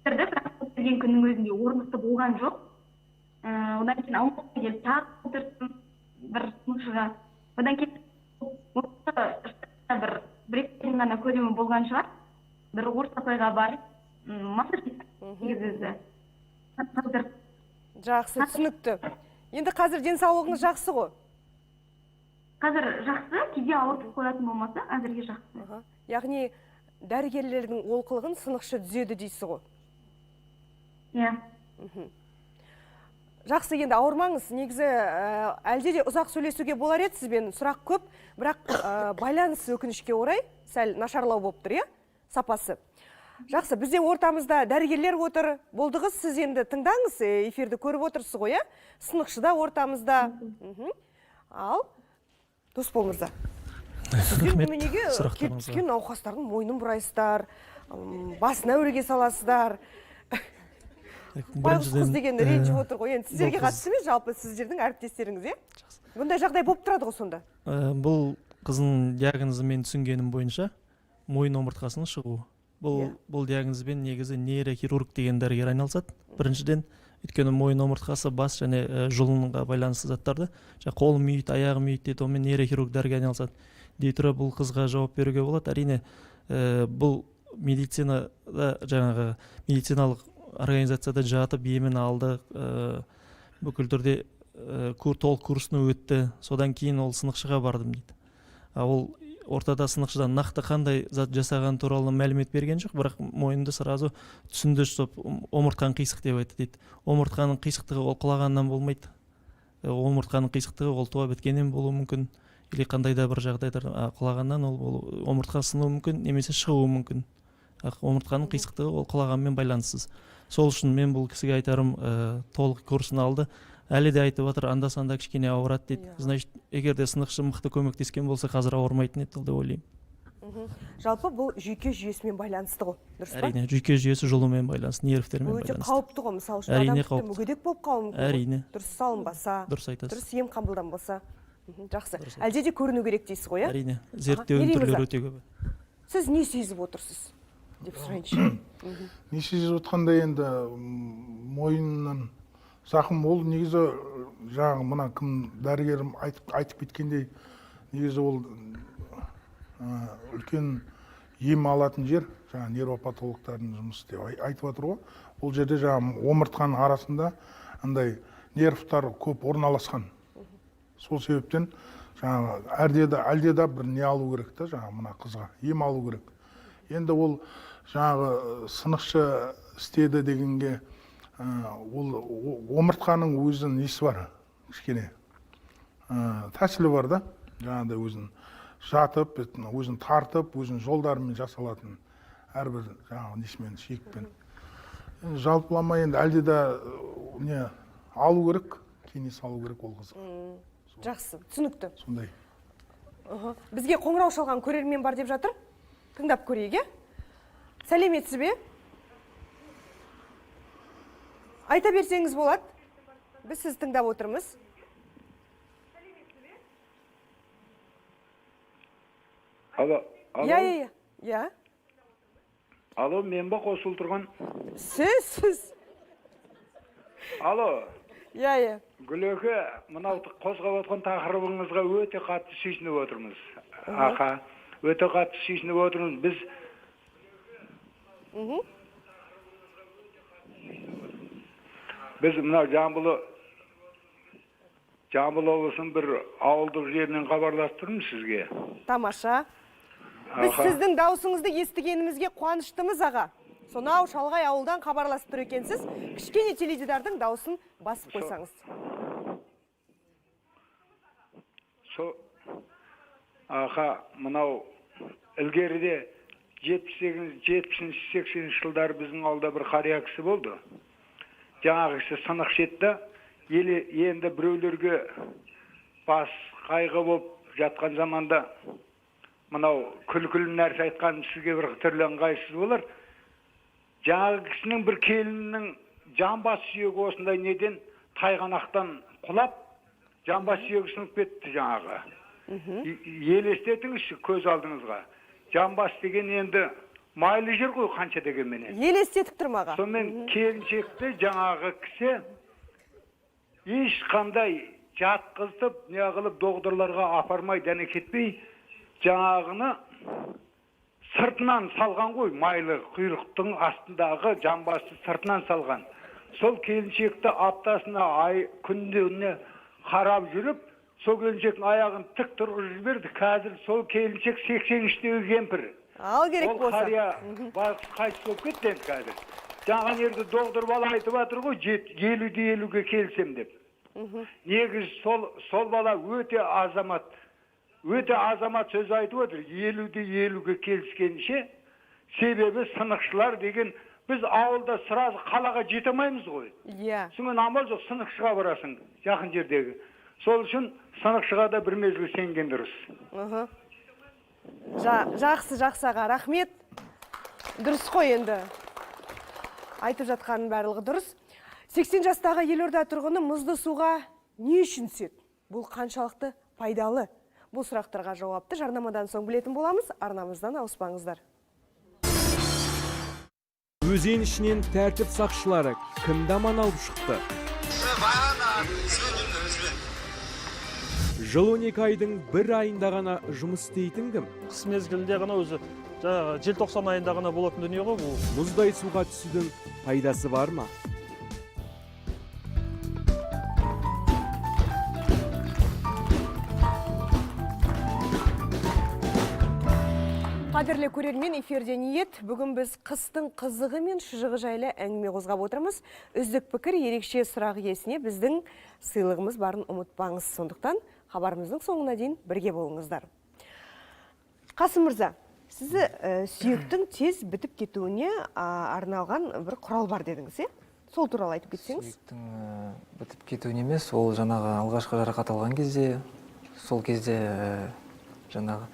Бірақ келген күннің өзінде орнықты болған жоқ. Одан кейін алматыға келіп тағы отырдым бір сынықшыға. Одан кейін бір екі ғана көлемі болған шығар. Бір орыс апайға барып, массаж жүргізді. Жақсы, түсінікті. Енді қазір денсаулығыңыз жақсы ғой? Қазір жақсы, кейде ауыртып қоятын болмаса, әзірге жақсы. Яғни дәрігерлердің олқылығын сынықшы түзеді дейсіз ғой? Иә. Жақсы, енді ауырмаңыз. Негізі әлде де ұзақ сөйлесуге болар еді сізбен, сұрақ көп, бірақ байланыс өкінішке орай сәл нашарлау болып тұр, иә? Сапасы. Жақсы, бізде ортамызда дәрігерлер отыр. Болдығыз, сіз енді тыңдаңыз, эфирді көріп отырсыз ғой, иә? Сынықшы да ортамызда. Ал, Досбол мырза. Сізден неменеге келіп түскен науқастардың мойнын бұрайсыздар, басын әуреге саласыздар. Байғұс қыз деген ренжіп отыр ғой. Енді сіздерге қатысты емес, жалпы сіздердің әріптестеріңіз, е? Бұндай жағдай болып тұрады ғой сонда? Бұл қыздың диагнозы мен түсінгенім бойынша мойын омыртқасының шығуы. Бұл диагнозбен негізі нейрохирург деген дәрігер айналысады. Біріншіден, өйткені мойын омыртқасы бас және жұлынға байланысты заттарды, қолым мүйт, аяғым мүйт дейді, онымен нейрохирург дәрігер айналысады. Дей тұра бұл қызға жауап беруге болады. Әрине, бұл медицинада, жаңағы медициналық организацияда жатып емін алды, бүкіл түрде толық курсын өтті, содан кейін ол сынықшыға бардым дейді. Ол ортада сынықшыдан нақты қандай зат жасаған туралы мәлімет берген жоқ, бірақ мойынды сразу түсінді, омыртқаның қисық деп айтты дейді. Омыртқаның қисықтығы ол құлағаннан болмайды. Омыртқаның қисықтығы ол туа біткеннен болуы мүмкін, или қандай да бір жағдайда құлағаннан ол омыртқа сынуы мүмкін, немесе шығуы мүмкін. Омыртқаның қисықтығы ол құлағанмен байланыссыз. Сол үшін мен бұл кісіге айтарым, толық курсын алды. Әлі де айтып отыр, анда-санда кішкене ауырады дейді. Значит, егер де сынықшы мықты көмектескен болса, қазір ауырмайтын еді, деп ойлаймын. Жалпы бұл жүйке жүйесімен байланысты ғой, дұрыс па? Әрине, жүйке жүйесі жұлумен байланысты, нервтермен байланысты. Өте қауіпті ғой, мысалы үшін адам тіпті мүгедек болып қалуы мүмкін. Әрине. Дұрыс салынбаса, дұрыс айтасыз. Дұрыс ем қабылданбаса. Жақсы. Әлде де көріну керек дейсіз ғой, иә? Әрине. Зерттеудің түрлері өте көп. Сіз не сезіп отырсыз? Деп сұрайыншы. Не сезіп отқанда енді мойыннан зақым ол негізі жаңағы мына кім дәрігерім айтып кеткендей, негізі ол үлкен ем алатын жер, жаңа нейропатологтардың жұмысы деп айтып отыр ғой. Ол жерде жаңа омыртқаның арасында андай нервтар көп орналасқан. Сол себептен жаңа әлде да бір не алу керек та, жаңа мына қызға ем алу керек. Енді ол жаңағы сынықшы істеді дегенге ол омыртқаның өзінің несі бар, кішкене тәсілі бар да, жаңағыдай өзін жатып, өзін тартып, өзін жолдарымен жасалатын әрбір жаңағы несімен, шекпен. Жалпылама енді әлде да не алу керек, кеңес алу керек ол қызға. Жақсы, түсінікті. Сондай. Бізге қоңырау шалған көрермен бар деп жатыр. Тыңдап көрейік, е? Сәлеметсіз бе? Айта берсеңіз болады. біз сізді тыңдап отырмыз. Алло. Иә. Алло, мен ба қосылып тұрған? Сіз. Алло. Иә. Гүлеке, мынау қозғап отқан тақырыбыңызға өте қатты сүйсініп отырмыз. Аха, өте қатты сүйсініп отырмыз. Біз мынау Жамбыл облысының бір ауылдық жерінен хабарласып тұрмыз сізге. Тамаша. Біз сіздің даусыңызды естігенімізге қуаныштымыз, аға. Сонау шалғай ауылдан хабарласып тұр екенсіз. Кішкене теледидардің даусын басып қойсаңыз. Аха, мынау ілгеріде 70-80 жылдары біздің ауылда бір қария кісі болды. Жаңағы кісі сынық шетті. Енді біреулерге бас қайғы болып жатқан заманда мынау күлкілі нәрсе айтқан сізге бір түрлі ыңғайсыз болар. Жаңағы кісінің бір келінінің жамбас сүйегі осындай неден тайғанақтан құлап, жамбас сүйегі сынып кетті жаңағы. Елестетіңізші көз алдыңызға. Жамбас деген енді майлы жер ғой қанша дегенменен. Елестетіп тұрмаға. Сонымен келіншекті жаңағы кісі ешқандай жатқызып, не қылып доғдырларға апармай дәне кетпей, жаңағыны сыртынан салған ғой, майлы құйрықтың астындағы жамбасты сыртынан салған. Сол келіншекті аптасына күніне қарап жүріп, сол келіншектің аяғын тік тұрғызып жіберді. Қазір сол келіншек 83-тегі кемпір. Ал керек болса. Ол қария қайтыс болып кетті қазір. Жаңған ерді доғдыр бала айтып жатыр ғой, 50-50-ге келсем деп. Негіз сол бала өте азамат сөз айтып отыр. 50-50-ге келіскенше, себебі сынықшылар деген біз ауылда сразу қалаға жетемаймыз ғой. Сонымен амал жоқ, сынықшыға барасың, жақын жердегі. Сол үшін сынықшыға да бір мезгіл сенген дұрыс. Жақсы аға, рахмет. Дұрыс қой енді. Айтып жатқанның барлығы дұрыс. 80 жастағы Елорда тұрғыны мұзды суға не үшін түседі? Бұл қаншалықты пайдалы? Бұл сұрақтарға жауапты жарнамадан соң білетін боламыз. Арнамыздан ауыспаңыздар. Өзен ішінен тәртіп сақшылары кімді аман алып шықты? Жыл 12 айдың бір айында ғана жұмыс істейтін кім? Қыс мезгілінде ғана өзі желтоқсан айында ғана болатын дүние ғой бұл. Мұздай суға түсудің пайдасы бар ма? Қадірлі көрермен, эфирде ниет. Бүгін біз қыстың қызығы мен шыжығы жайлы әңгіме қозғап отырмыз. Үздік пікір, ерекше сұрақ иесіне біздің сыйлығымыз барын ұмытпаңыз. Сондықтан хабарымыздың соңына дейін бірге болыңыздар. Қасым мырза, сізі сүйектің тез бітіп кетуіне арналған бір құрал бар дедіңіз, сол туралы айтып кетсеңіз? Сүйектің бітіп кетуіне емес, ол жаңағы алғашқы жарақат алған кезде, сол кезде жаңағы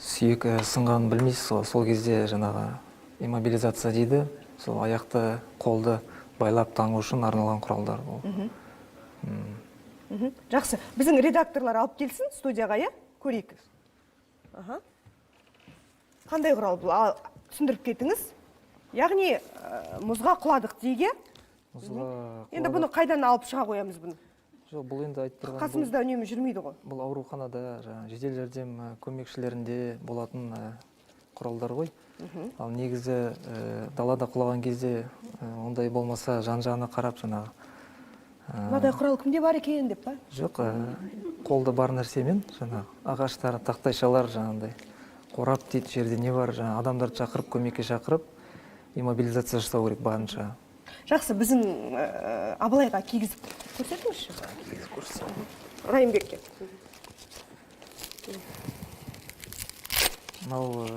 сүйек сынғанын білмейсіз, сол кезде жаңағы иммобилизация дейді, сол аяқты, қолды байлап таңу үшін арналған құралдар бұл. Жақсы, біздің редакторлар алып келсін студияға, көрейік. Қандай құрал бұл? Түсіндіріп кетіңіз. Яғни мұзға құладық дейге. Енді бұны қайдан алып шыға қоямыз бұны? Жоқ, бұл енді айтып тұрған. Қасымызда үнемі жүрмейді ғой. Бұл ауруханада, жедел жәрдем көмекшілерінде болатын құралдар ғой. Ал негізі далада құлаған кезде ондай болмаса жан-жағына қарап жаңағы. Мынадай құрал кімде бар екен деп па? Жоқ, қолда бар нәрсемен жаңағы ағаштар, тақтайшалар жаңағындай қорап дейді, жерде не бар, жаңағы адамдарды шақырып, көмекке шақырып, иммобилизация жасау керек барынша. Жақсы, біздің Абылайға кигізіп көрсетіңізші? Кигізіп көрсетіңіз. Райымбекке. Мынау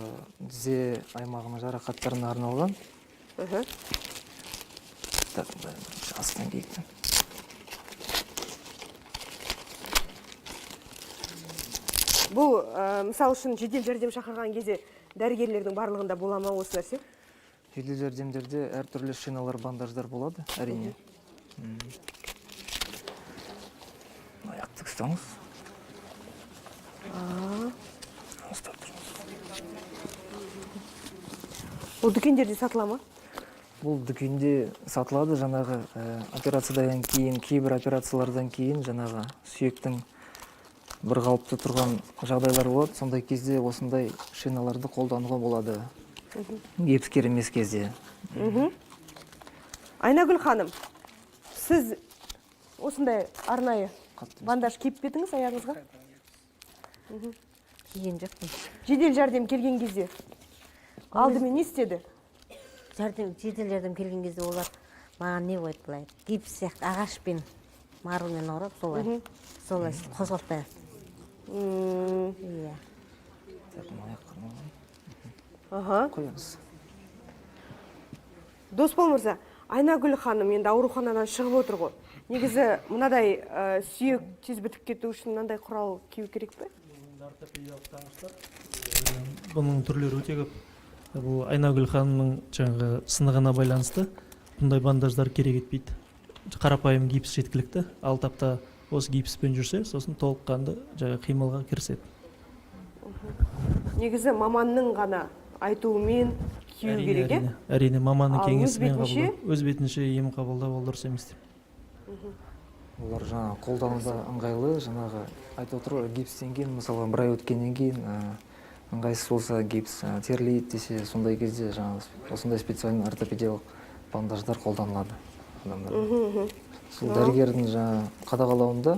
тізе аймағының жарақаттарына арналған. Астан киіктің. Бұл, мысал үшін, жедел жәрдем шақырған кезде дәрігерлердің барлығында бола ма осы нәрсе? Жедел жәрдемдерде әртүрлі шиналар, бандаждар болады, әрине. ұстаңыз. Бұл дүкендерде сатыла ма? Бұл дүкенде сатылады, жаңағы операциядан кейін, кейбір операциялардан кейін жаңағы сүйектің бір қалыпты тұрған жағдайлар болады. Сондай кезде осындай шиналарды қолдануға болады. Гипскер емес кезде. Айнагүл ханым, сіз осындай арнайы бандаж киіп пе едіңіз аяғыңызға? Киген жоқпын. Жедел жәрдем келген кезде алдымен не істеді? Жедел жәрдем келген кезде олар маған не қойды былай? Гипс сияқты ағашпен, марылмен орап, солай қозғалтпай. Иә. Қоямыз. Доспол мырза, Айнагүл ханым енді ауруханадан шығып отыр ғой. Негізі мынадай сүйек тез бітіп кету үшін мынандай құрал кию керек пе? Бұның түрлері өте көп. Бұл Айнагүл ханымның жаңағы сынығына байланысты бұндай бандаждар керек етпейді. Қарапайым гипс жеткілікті. Ал тапта осы гипспен жүрсе, сосын толыққанды жаңағы қимылға кіріседі. Негізі маманның ғана айтуымен кию керек, е? Әрине, маманның кеңесімен бетінше? қабылдау. Өз бетінше ем қабылдау ол дұрыс емес деп. Олар жаңағы қолдануда ыңғайлы, жаңағы айтып отыр, гипстен кейін, мысалы бір ай өткеннен кейін ыңғайсыз болса гипс терілейді десе, сондай кезде жаңағы осындай специальный ортопедиялық бандаждар қолданылады адамдар. Сол дәрігердің жаңағы қадағалауында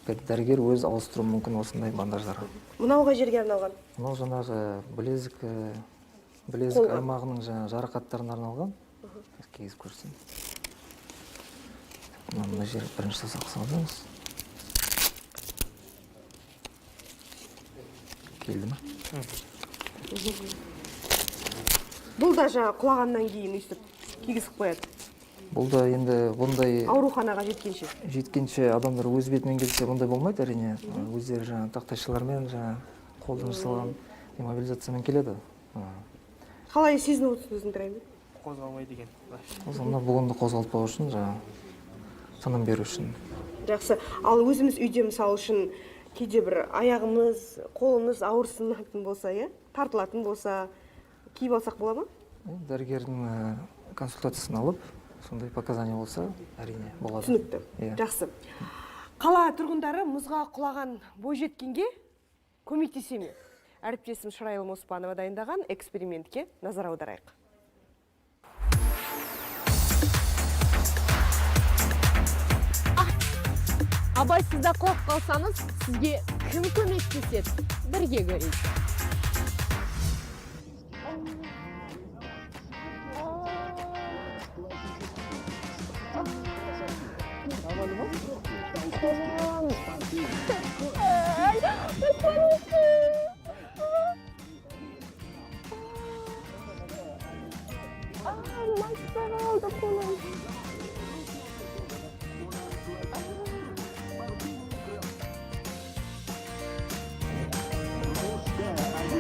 дәрігер өз ауыстыруы мүмкін осындай бандаждарға. Мынауға жерге арналған? Мынау жаңағы білезік аймағының жаңағы жарақаттарына арналған. Кезіп көрсем. Мына жер бірінші сасақ салдыңыз. Келді ме? Бұл да жаңа құлағаннан кейін өйстіп кигізіп қояды. Бұл да енді бұндай ауруханаға жеткенше адамдар өз бетімен келсе бұндай болмайды, әрине. Өздері жаңа тақтайшалармен жаңа қолдан жасалған иммобилизациямен келеді. Қалай сезініп отырсыз өзің Драймен? Қозғалмай деген. Мына бұғынды қозғалтпау үшін жаңа тыным беру үшін. Жақсы. Ал өзіміз үйде мысалы үшін кейде бір аяғымыз, қолымыз ауырсынатын болса, тартылатын болса, киіп алсақ бола ма? Дәрігердің консультациясын алып, сондай показания болса, әрине болады. Түсінікті. Жақсы. Қала тұрғындары мұзға құлаған бойжеткенге көмектесе ме? Әріптесім Шырайлым Оспанова дайындаған экспериментке назар аударайық. Абайсызда құлап қалсаңыз, сізге кім көмектеседі? Бірге көрейік.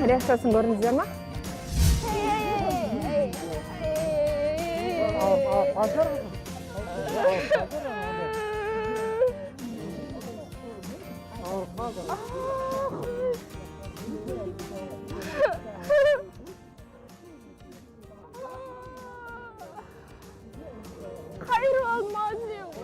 Реакциясын көрдіңіздер ма? Қайыр алмады ма?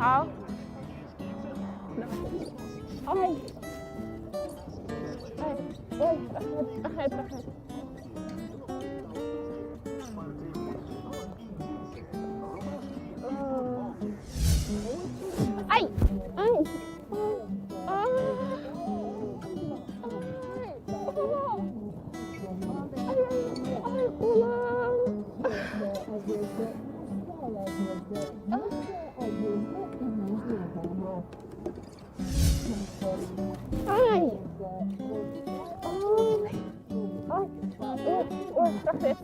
Ал. Ай. Ой, рахмет, рахмет. Ай. Ай. Ай, қолым. Ай. Ой, рахмет.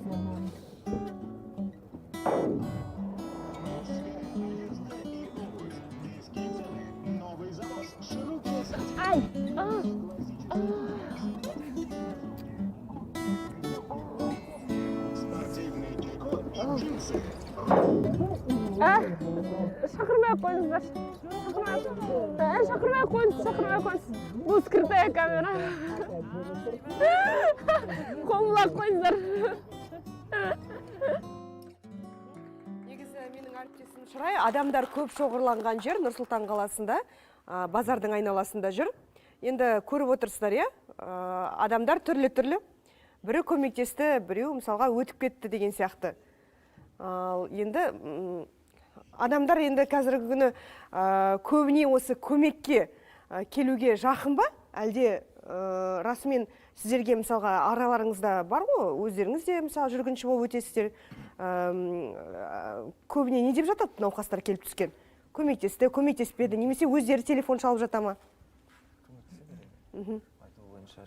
Ай. Шақырмай ақ қойыңыздар. Шақырмай ақ қойыңыз. Бұл скрытая камера. Қолымды ақ қойыңыздар. Негізі менің әріптесім Шырай, адамдар көп шоғырланған жер Нұр-Сұлтан қаласында, базардың айналасында жүр. Енді көріп отырсыздар, иә? Адамдар түрлі-түрлі. Бірі көмектесті, біреу мысалға өтіп кетті деген сияқты. Енді адамдар енді қазіргі күні көбіне осы көмекке келуге жақын ба? Әлде расымен сіздерге мысалға араларыңызда бар ғой, өздеріңіз де мысалы жүргінші болып өтесіздер. Көбіне не деп жатады науқастар келіп түскен? Көмектесті, көмектеспеді, немесе өздері телефон шалып жата ма? Айту бойынша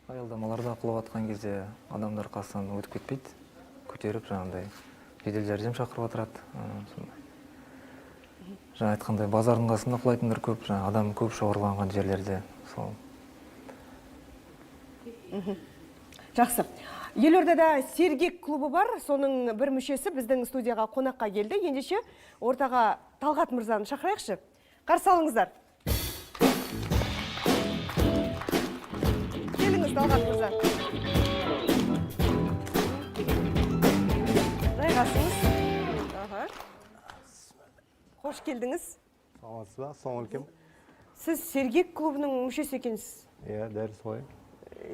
аялдамаларда құлап жатқан кезде адамдар қасынан өтіп кетпейді, көтеріп жаңағыдай жедел жәрдем шақырып отырады. Жаңа айтқандай базардың қасында құлайтындар көп, жаңа адам көп шоғырланған жерлерде. Сол. Жақсы. Елордада сергек клубы бар, соның бір мүшесі біздің студияға қонаққа келді. Ендеше ортаға Талғат мырзаны шақырайықшы. Қарсы алыңыздар. Келіңіз, Талғат мырза. Жайғасыңыз. Қош келдіңіз. Саламатсыз ба? Ассалаумағалейкум. Сіз сергек клубының мүшесі екенсіз. Иә, дәл солай.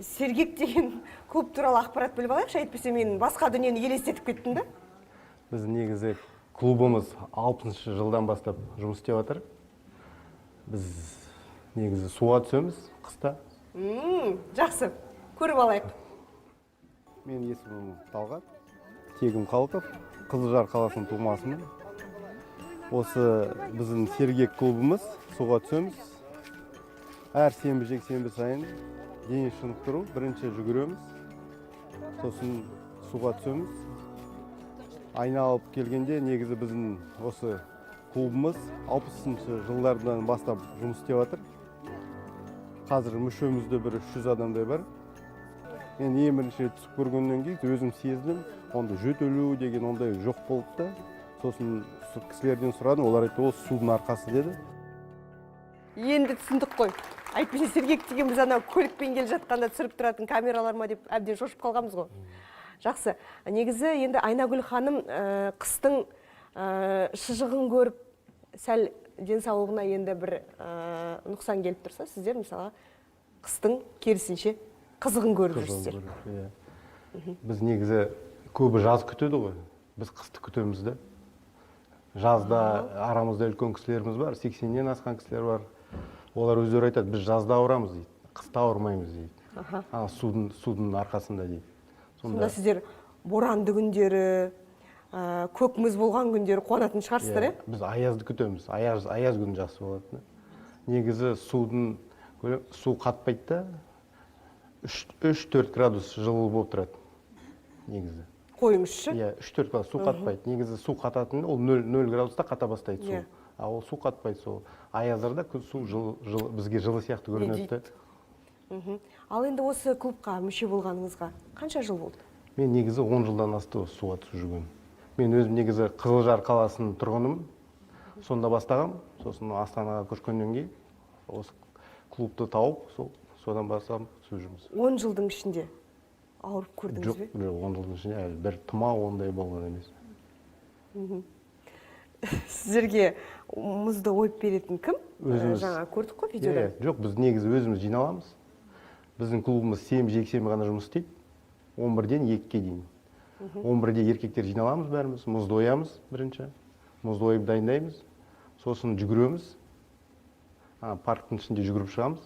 Сергек деген клуб туралы ақпарат біліп алайықшы, әйтпесе мен басқа дүниені елестетіп кеттім да. Біз негізі клубымыз 60 жылдан бастап жұмыс істеп жатыр. Біз негізі суға түсеміз қыста. Жақсы, көріп алайық. Мен есімім Талғат, тегім Қалықов, Қызылжар қаласының тумасымын. Осы біздің сергек клубымыз, суға түсеміз. Әр сенбі жексенбі сайын дене шынықтыру, бірінші жүгіреміз, сосын суға түсеміз. Айналып келгенде негізі біздің осы клубымыз 60-шы жылдардан бастап жұмыс істеп жатыр. Қазір мүшемізде бір 300 адамдай бар. Мен ең бірінші түсіп көргеннен кейін өзім сездім, онда жөтелу деген ондай жоқ болды да. Сосын кісілерден сұрадым, олар айтты, ол судың арқасы деді. Енді түсіндік қой. Әйтпесе сергек деген біз анау көлікпен келе жатқанда түсіріп тұратын камералар ма деп әбден шошып қалғанбыз ғой. Жақсы. Негізі енді Айнагүл ханым қыстың шыжығын көріп, сәл денсаулығына енді бір нұқсан келіп тұрса, сіздер мысалға қыстың керісінше қызығын көріп жүрсіздер. Біз негізі көбі жаз күтеді ғой. Біз қысты күтеміз де. Жазда арамызда үлкен кісілеріміз бар, 80-нен асқан кісілер бар. Олар өздері айтады, біз жазда ауырамыз дейді, қыста ауырмаймыз дейді. Судың арқасында дейді. Сонда сіздер боранды күндері, көк мұз болған күндері қуанатын шығарсыздар, е? Біз аязды күтеміз, аяз күн жақсы болады. Негізі су қатпайды да, 3-4 градус жылы болып тұрады, негізі. Қойыңызшы? 3-4 градус су қатпайды. Негізі су қататын, ол 0 градуста қата бастайды су. Ол су қатпайды, сол аяздарда су бізге жылы сияқты көрінеді. Ал енді осы клубқа мүше болғаныңызға қанша жыл болды? Мен негізі 10 жылдан асты суға түсіп жүрген. Мен өзім негізі Қызылжар қаласының тұрғыным. Сонда бастағам, сосын Астанаға көшкеннен кейін осы клубты тауып, содан бастап түсіп жүрміз. 10 жылдың ішінде ауырып көрдіңіз жоқ, бе? 10 жылдың ішінде әлі бір тұмау ондай болған емес. Сіздерге мұзды ойып беретін кім? Өзіміз. Жаңа көрдік қой видеода. Жоқ, біз негізі өзіміз жиналамыз. Біздің клубымыз сенбі жексенбі ғана жұмыс істейді. 11-ден 2-ге дейін. 11-де еркектер жиналамыз бәріміз, мұзды оямыз бірінші. Мұзды ойып дайындаймыз. Сосын жүгіреміз. Парктың ішінде жүгіріп шығамыз.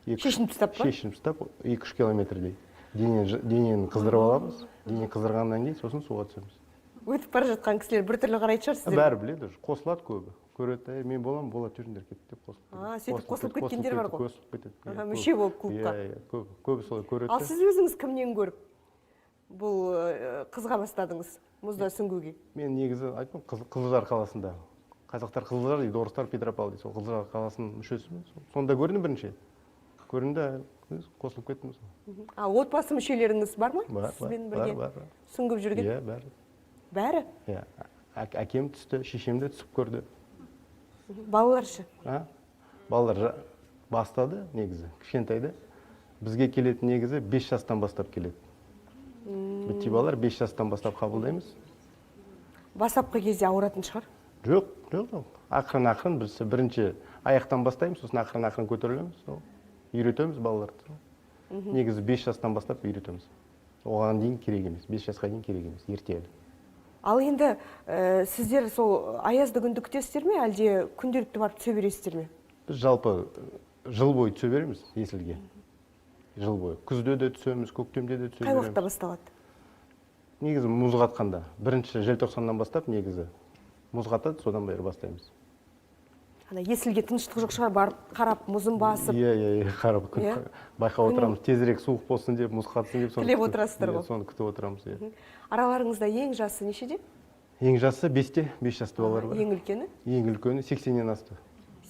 Шешініп тастап па? Шешініп тастап 2-3 километрдей. Денені қыздырып аламыз. Дене қыздырғаннан кейін сосын суға түсеміз. Өтіп бара жатқан кісілер біртүрлі қарайтын шығар сіздер. Бәрі біледі, қосылады көбі. Көреді, мен боламын, болады жүріңдер кетті деп қосылып. Сөйтіп қосылып кеткендер бар ғой. Қосылып кетеді. Мүше болып клубқа. Көбі солай көреді. Ал сіз өзіңіз кімнен көріп бұл қызға бастадыңыз мұзда сүңгуге? Мен негізі айттым, Қызылжар қаласында. Қазақтар Қызылжар дейді, орыстар Петропавл дейді. Сол Қызылжар қаласының мүшесімін. Сонда көрінді бірінші. Көрінді, қосылып кеттім. Ал отбасы мүшелеріңіз бар ма? Бар, Сізбен бірге бар. сүңгіп жүрген? Иә, бәрі. Бәрі? Иә, әкем түсті, шешем де түсіп көрді. Балалар ше? Балалар бастады негізі, кішкентайды. Бізге келетін негізі 5 жастан бастап келеді. Бітті балалар 5 жастан бастап қабылдаймыз. Бастапқы кезде ауыратын шығар? Жоқ. Ақырын біз бірінші аяқтан бастаймыз, сосын ақырын көтерілеміз. Үйретеміз балаларды. Негізі 5 жастан бастап үйретеміз. Оған дейін керек емес, 5 жасқа дейін керек емес, ерте әлі. Ал енді сіздер сол аязды күнді күтесіздер ме, әлде күнделікті барып түсе бересіздер ме? Біз жалпы жыл бойы түсе береміз есілге. Жыл бойы. Күзде де түсеміз, көктемде де түсе береміз. Қай уақытта басталады? Негізі мұз қатқанда. 1 желтоқсаннан бастап негізі мұз қатады, содан бері бастаймыз. Есілге тыныштық жоқ шығар, барып қарап, мұзын басып. Иә, қарап, байқап отырамыз, тезірек суық болсын деп, мұз қатсын деп. Тілеп отырасыздар ғой. Соны күтіп отырамыз. Араларыңызда ең жасы нешеде? Ең жасы 5-те, 5 жасты балалар бар. Ең үлкені? Ең үлкені 80-нен асты.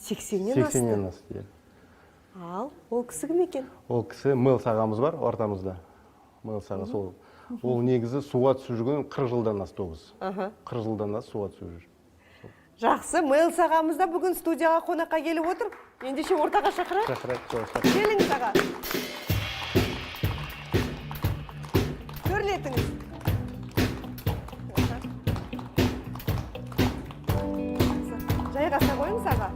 80-нен асты? 80-нен асты, иә. Ал, ол кісі кім екен? Ол кісі Мэл ағамыз бар ортамызда. Мэл аға сол. Ол негізі суға түсіп жүрген 40 жылдан асты ол кісі. 40 жылдан асты суға түсіп жүр. Жақсы, Мэл ағамыз да бүгін студияға қонаққа келіп отыр. Ендеше ортаға шақырайық. Шақырайық. Келіңіз аға. Төрлетіңіз. Жайғаса қойыңыз аға.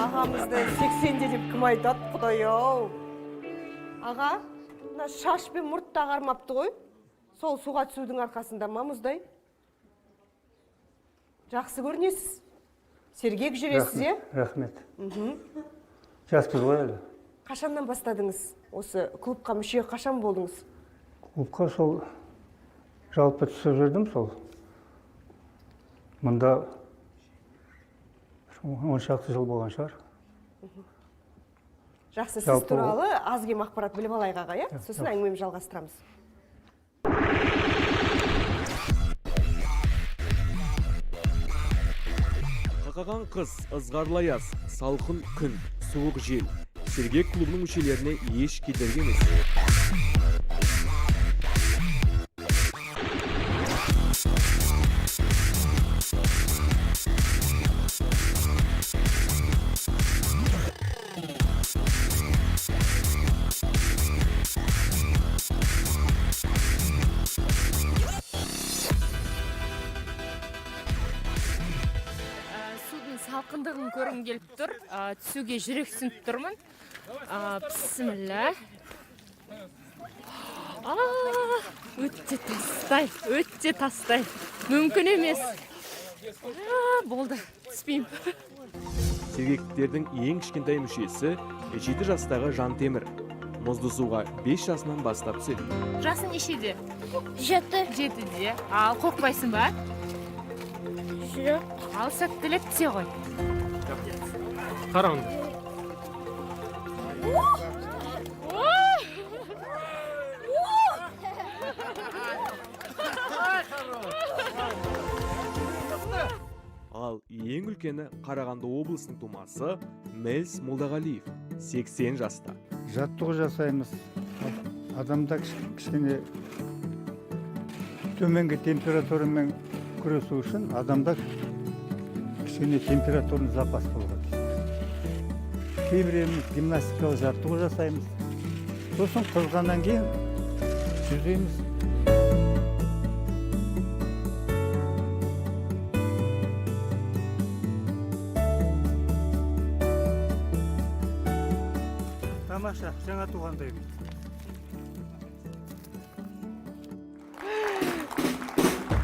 Ағамызды 80-де деп кім айтады, құдай-ау. Аға, шаш пен мұрт та ағармапты ғой. Сол суға түсудің арқасында ма мұздай? Жақсы көрінесіз. Сергек жүресіз, е? Рахмет. Жаспыз ғой әлі. Қашаннан бастадыңыз? Осы клубқа мүше қашан болдыңыз? Клубқа сол жалпы түсіп жүрдім сол. Мұнда 10 шақты жыл болған шығар. Жақсы, сіз туралы аз кем ақпарат біліп алайық аға, е? Сосын әңгімені жалғастырамыз. Қақаған қыз, ызғарлы аяз, салқын күн, суық жел. Сергек клубының мүшелеріне еш кедергі емес. Салқындығын көргім келіп тұр. Түсуге жүрексініп тұрмын. Бісміллә. Өтте тастай. Мүмкін емес. Болды, түспеймін. Сергектердің ең кішкентай мүшесі 7 жастағы Жантемір. Мұзды суға 5 жасынан бастап түседі. Жасың нешеде? 7-де. Ал қорқпайсың ба? Жоқ. Ал сәттілеп түсе ғой. Қараңыз. Ал ең үлкені Қарағанды облысының тумасы Мэлс Молдағалиев, 80 жаста. Жаттығу жасаймыз. Адамда кішкене төменгі температурамен күресу үшін адамда кішкене температурный запас болады. кейбіреуіміз гимнастикалық жаттығу жасаймыз. Сосын қызғаннан кейін жүземіз. Тамаша, жаңа туғандай.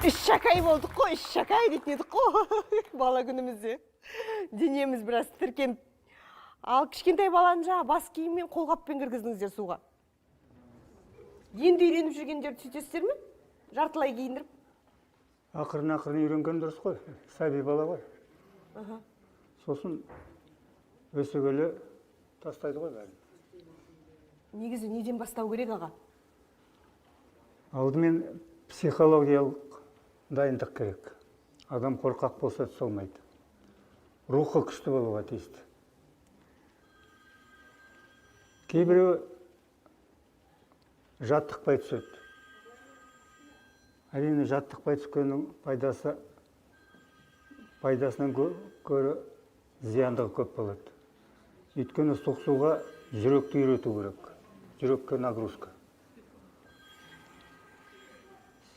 Үш шакай болдық қой, үш шакай дейтін едік қой бала күнімізде. Денеміз біраз тіркеніп. Ал кішкентай баланы жаңа бас киіммен қолғаппен кіргіздіңіздер суға. Енді үйреніп жүргендерді сөйтесіздер ме? Жартылай киіндіріп. Ақырын үйренген дұрыс қой, сәби бала ғой. Сосын өсе келе тастайды ғой бәрін. Негізі неден бастау керек аға? Алдымен психологиялық дайындық керек. Адам қорқақ болса түсе алмайды. Рухы күшті болуға тиісті. Кейбіреуі жаттықпай түседі. Әрине жаттықпай түскеннің пайдасынан көрі зияндығы көп болады. Өйткені соқсуға жүректі үйрету керек. Жүрекке нагрузка.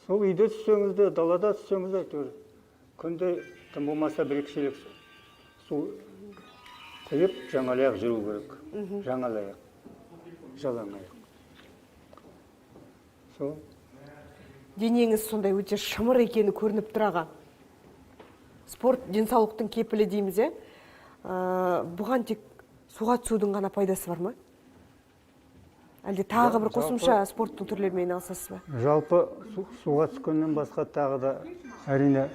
Сол үйде түссеңіз де, далада түссеңіз де, күнде тым болмаса бір-екі шелек су құйып, жаңалаяқ жүру керек. Жаңалаяқ, жалаңаяқ. Сол. Денеңіз сондай өте шымыр екені көрініп тұр аға. Спорт денсаулықтың кепілі дейміз, бұған тек суға түсудің ғана пайдасы бар ма? Әлде тағы бір қосымша спорттың түрлерімен айналысасыз ба? Жалпы суға түскеннен басқа тағы да әрине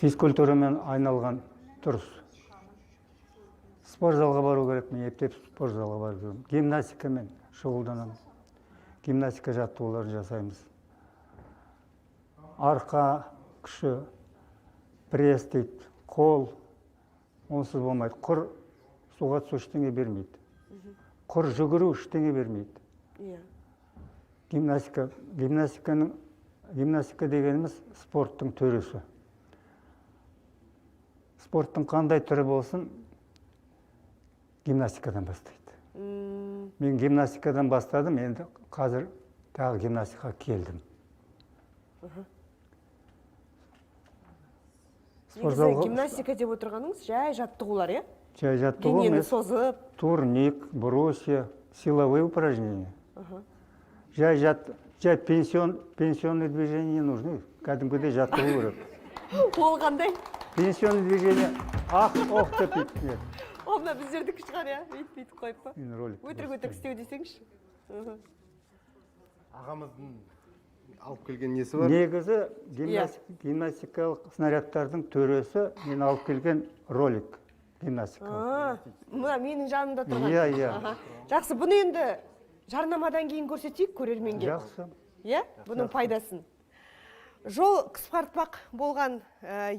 физкультурамен айналған дұрыс. Спорт залға бару керек, мен ептеп спорт залға барып жүрмін. Гимнастикамен шұғылданамын. Гимнастика жаттығуларын жасаймыз. Арқа күші, пресс дейді, қол, онсыз болмайды. Құр суға түсу ештеңе бермейді. Құр жүгіру ештеңе бермейді. Гимнастика дегеніміз спорттың төресі. Спорттың қандай түрі болсын, гимнастикадан бастайды. Мен гимнастикадан бастадым, енді қазір тағы гимнастикаға келдім. Негізі гимнастика деп отырғаныңыз жай жаттығулар, е? Жай жаттығу денені созып. Турник, брусья, силовые упражнения. Жай пенсионные движения не нужны. Кәдімгідей жаттығу керек. Ол қандай? Пенсионный движение ох деп бейт. Олна біздердікі шығар, я? Бейт қойып па? Өтірік істеу десеңші. Ағамыздың алып келген несі бар? Негізі гимнастикалық снарядтардың төресі мен алып келген ролик гимнастикалық. Мұна менің жанымда тұрған. Иә. Жақсы, бұны енді жарнамадан кейін көрсетейік көрерменге. Жақсы. Иә, бұның пайдасын. Жол қысқартпақ болған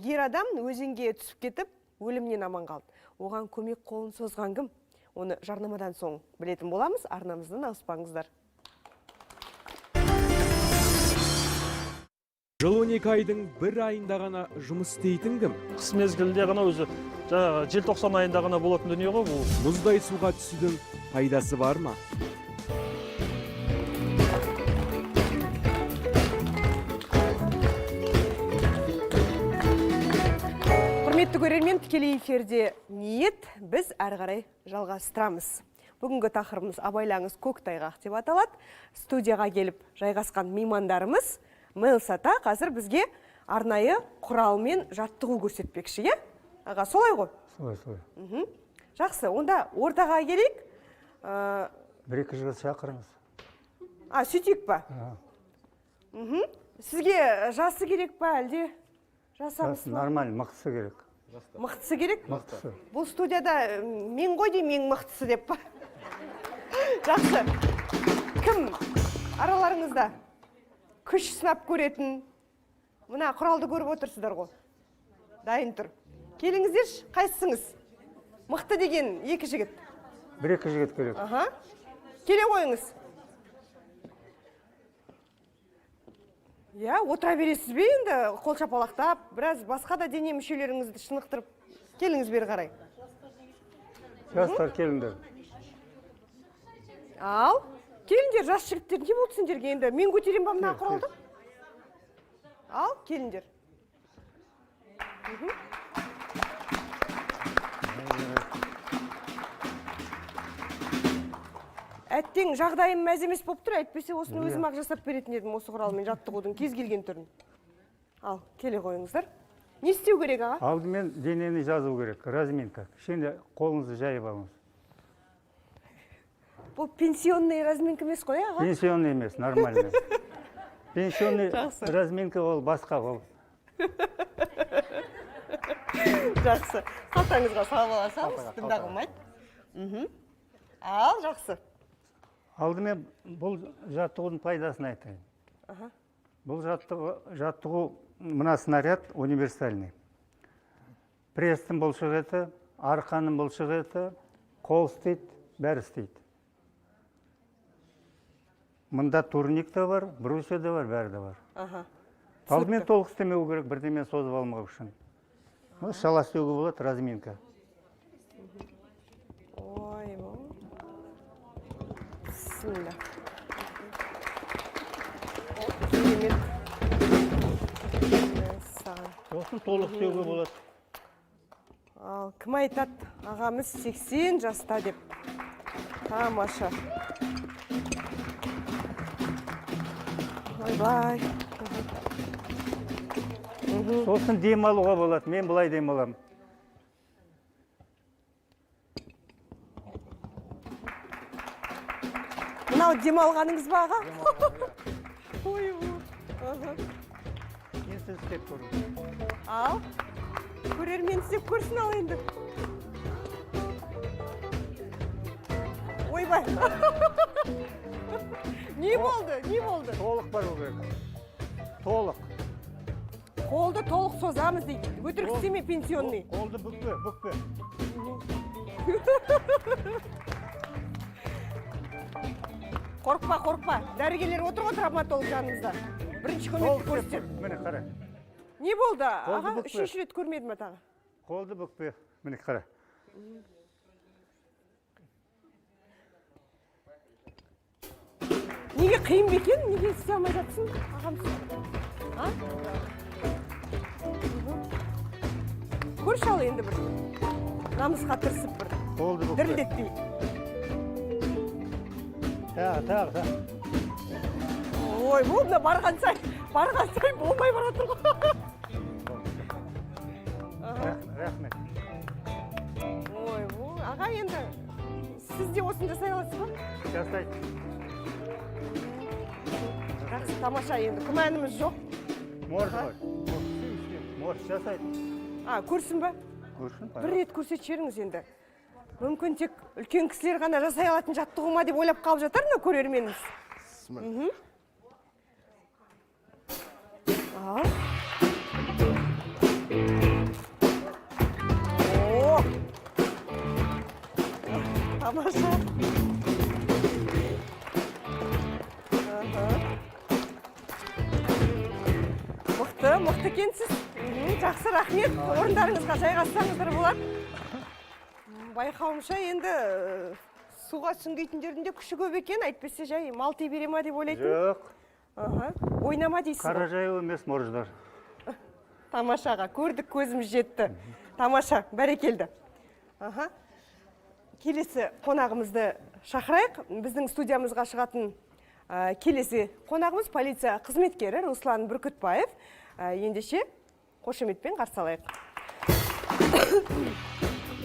ер адам өзенге түсіп кетіп, өлімнен аман қалды. Оған көмек қолын созған кім? Оны жарнамадан соң білетін боламыз, арнамыздан ауыспаңыздар. Жыл 12 айдың бір айында ғана жұмыс істейтін кім? Қыс мезгілінде ғана өзі жаңағы желтоқсан айында ғана болатын дүние ғой бұл. Мұздай суға түсудің пайдасы бар ма? Құрметті көрермен, тікелей эфирде ниет, біз әрі қарай жалғастырамыз. Бүгінгі тақырыбымыз абайлаңыз көктайғақ деп аталады. Студияға келіп жайғасқан меймандарымыз Мелсата қазір бізге арнайы құралмен жаттығу көрсетпекші, е? Аға, солай ғой? Солай. Жақсы, онда ортаға келейік. Бір-екі жігіт шақырыңыз. Сөйтейік па? Сізге жасы керек па, әлде жасамыз ба? Нормально, мықтысы керек. Мықтысы керек? Мықтысы. Бұл студияда мен ғой дейм, ең мықтысы деп па? Жақсы. Кім араларыңызда күш сынап көретін? Мына құралды көріп отырсыздар ғой. Дайын тұр. Келіңіздерші, қайсыңыз? Мықты деген екі жігіт. Бір-екі жігіт керек. Келе қойыңыз. Отыра бересіз бе енді, қол шапалақтап, біраз басқа да дене мүшелеріңізді шынықтырып. Келіңіз бері қарай. жастар келіңдер. Ал, келіңдер, жас жігіттер, не болды сендерге енді? Мен көтерем ба мына құралды? Ал, келіңдер. Әттең жағдайым мәз емес болып тұр, әйтпесе осыны өзім ақ жасап беретін едім осы құралмен жаттығудың кез келген түрін. Ал, келе қойыңыздар. Не істеу керек, аға? Алдымен денені жазу керек, разминка. Кішкене қолыңызды жайып алыңыз. Бұл пенсионный разминка емес қой, аға? Пенсионный емес, нормальный. Пенсионный разминка ол басқа ол. Жақсы. Қалтаңызға салып аласаңыз, тыңда қылмайды. Ал, жақсы. Алдымен бұл жаттығудың пайдасын айтайын. Бұл жаттығу мына снаряд универсальный. Пресстің бұлшық еті, арқаның бұлшық еті, қол істейді, бәрі істейді. Мұнда турник та бар, брусья да бар, бәрі де бар. Алдымен толық істемеу керек, бірдемен созып алмау үшін. Шала істеуге болады, разминка. Ой, бисмилля. Сосын толық істеуге болады. Ал, кім айтады, ағамыз 80 жаста деп. Тамаша. Ойбай. Сосын демалуға болады, мен бұлай демалам. Мынау демалғаныңыз ба, аға? Ой, Мен сіз істеп көріңіз. Ал, көрермен істеп көрсін ал енді. Ойбай. Не болды, не болды? Толық бар ол керек. Толық. Қолды толық созамыз дейді. Өтірік істеме пенсионный. Қолды бүкпе, бүкпе. Қорқпа, қорқпа. Дәрігерлер отыр ғой травматолог жанымызда. Бірінші көмекті көрсетер. Міне қара. Не болды? Аға, үшінші рет көрмедім атаға. Қолды бүкпе. Міне қара. Неге қиын бе екен? Неге істей алмай жатсың? Ағамыз. Көрші ал енді бір. Намысқа тырысып бір. Қолды бүкпе. Дірілдетпей. Тағы. Ой, бұл мына барған сай болмай баратыр ғой. Рахмет. Ой, аға енді, сіз де осыны жасай аласыз ба? Жасайды. Жақсы, тамаша енді, күмәніміз жоқ. Может, жасайды. Көрсін ба? Көрсін. Бір рет көрсет жеріңіз енді. Мүмкін тек үлкен кісілер ғана жасай алатын жаттығу ма деп ойлап қалып жатар мына көрерменіміз. Ал. Тамаша. Мықты екенсіз. Жақсы, рахмет. Орындарыңызға жайғассаңыздар болады. Байқауымша енді суға сүңгейтіндердің де күші көп екен, әйтпесе жай малти бере ма деп ойлайтын. Жоқ. Ойнама дейсіз. Қара жаяу емес, морждар. Тамашаға, көрдік, көзіміз жетті. Тамаша, бәрекелді. Келесі қонағымызды шақырайық. Біздің студиямызға шығатын келесі қонағымыз полиция қызметкері Руслан Бүркітбаев. Ендеше қошеметпен қарсы алайық.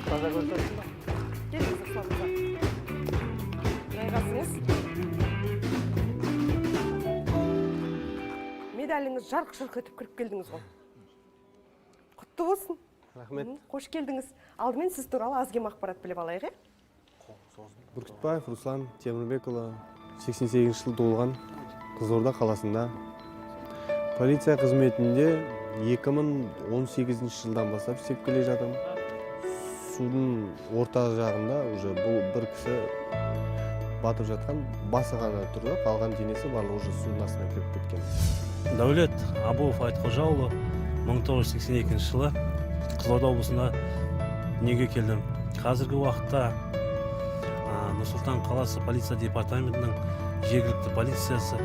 Таза көрсетсің ба? Келіңіз, Руслан мырза. Жайғасыңыз. Медаліңіз жарқ-жұрқ етіп кіріп келдіңіз ғой. Құтты болсын. Рахмет. Қош келдіңіз. Алдымен сіз туралы аз-кем ақпарат біліп алайық, Бүркітбаев Руслан Темірбекұлы, 88 жыл туылған, Қызылорда қаласында. Полиция қызметінде 2018 жылдан бастап істеп келе жатырмын. Судың орта жағында уже бұл бір кісі батып жатқан, басы ғана тұрды, қалған денесі барлығы уже судың астына кіріп кеткен. Дәулет Абуов Айтқожаұлы 1982 жылы Қызылорда облысына дүниеге келдім. Қазіргі уақытта Нұр Сұлтан қаласы полиция департаментінің жергілікті полициясы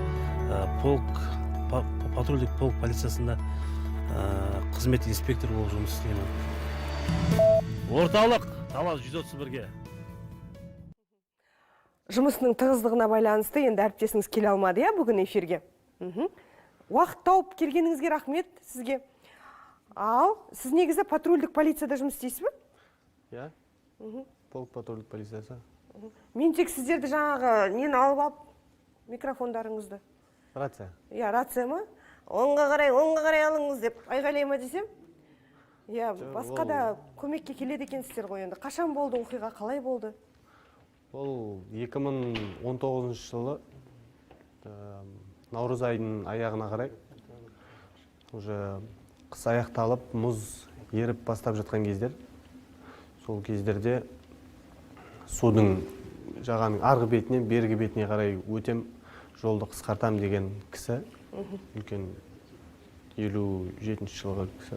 патрульдік полк полициясында қызмет инспектор болып жұмыс істеймін. Орталық талас 131-ге. Жұмысының тығыздығына байланысты енді әріптесіңіз келе алмады, бүгін эфирге. Уақыт тауып келгеніңізге рахмет сізге. Ал, сіз негізі патрульдік полицияда жұмыс істейсіз бе? Иә, полк патрульдік полициясы. Мен тек сіздерді жаңағы нені алып алып, микрофондарыңызды. Рация. Иә, рация ма? Оңға қарай алыңыз деп айғайлай ма десем? Иә, басқа да көмекке келеді екенсіздер ғой енді. Қашан болды оқиға, қалай болды? Ол 2019 жылы наурыз айының аяғына қарай уже қыс аяқталып, мұз еріп бастап жатқан кездер. Сол кездерде судың жағаның арғы бетінен бергі бетіне қарай өтем, жолды қысқартам деген кісі, үлкен 57 жылғы кісі.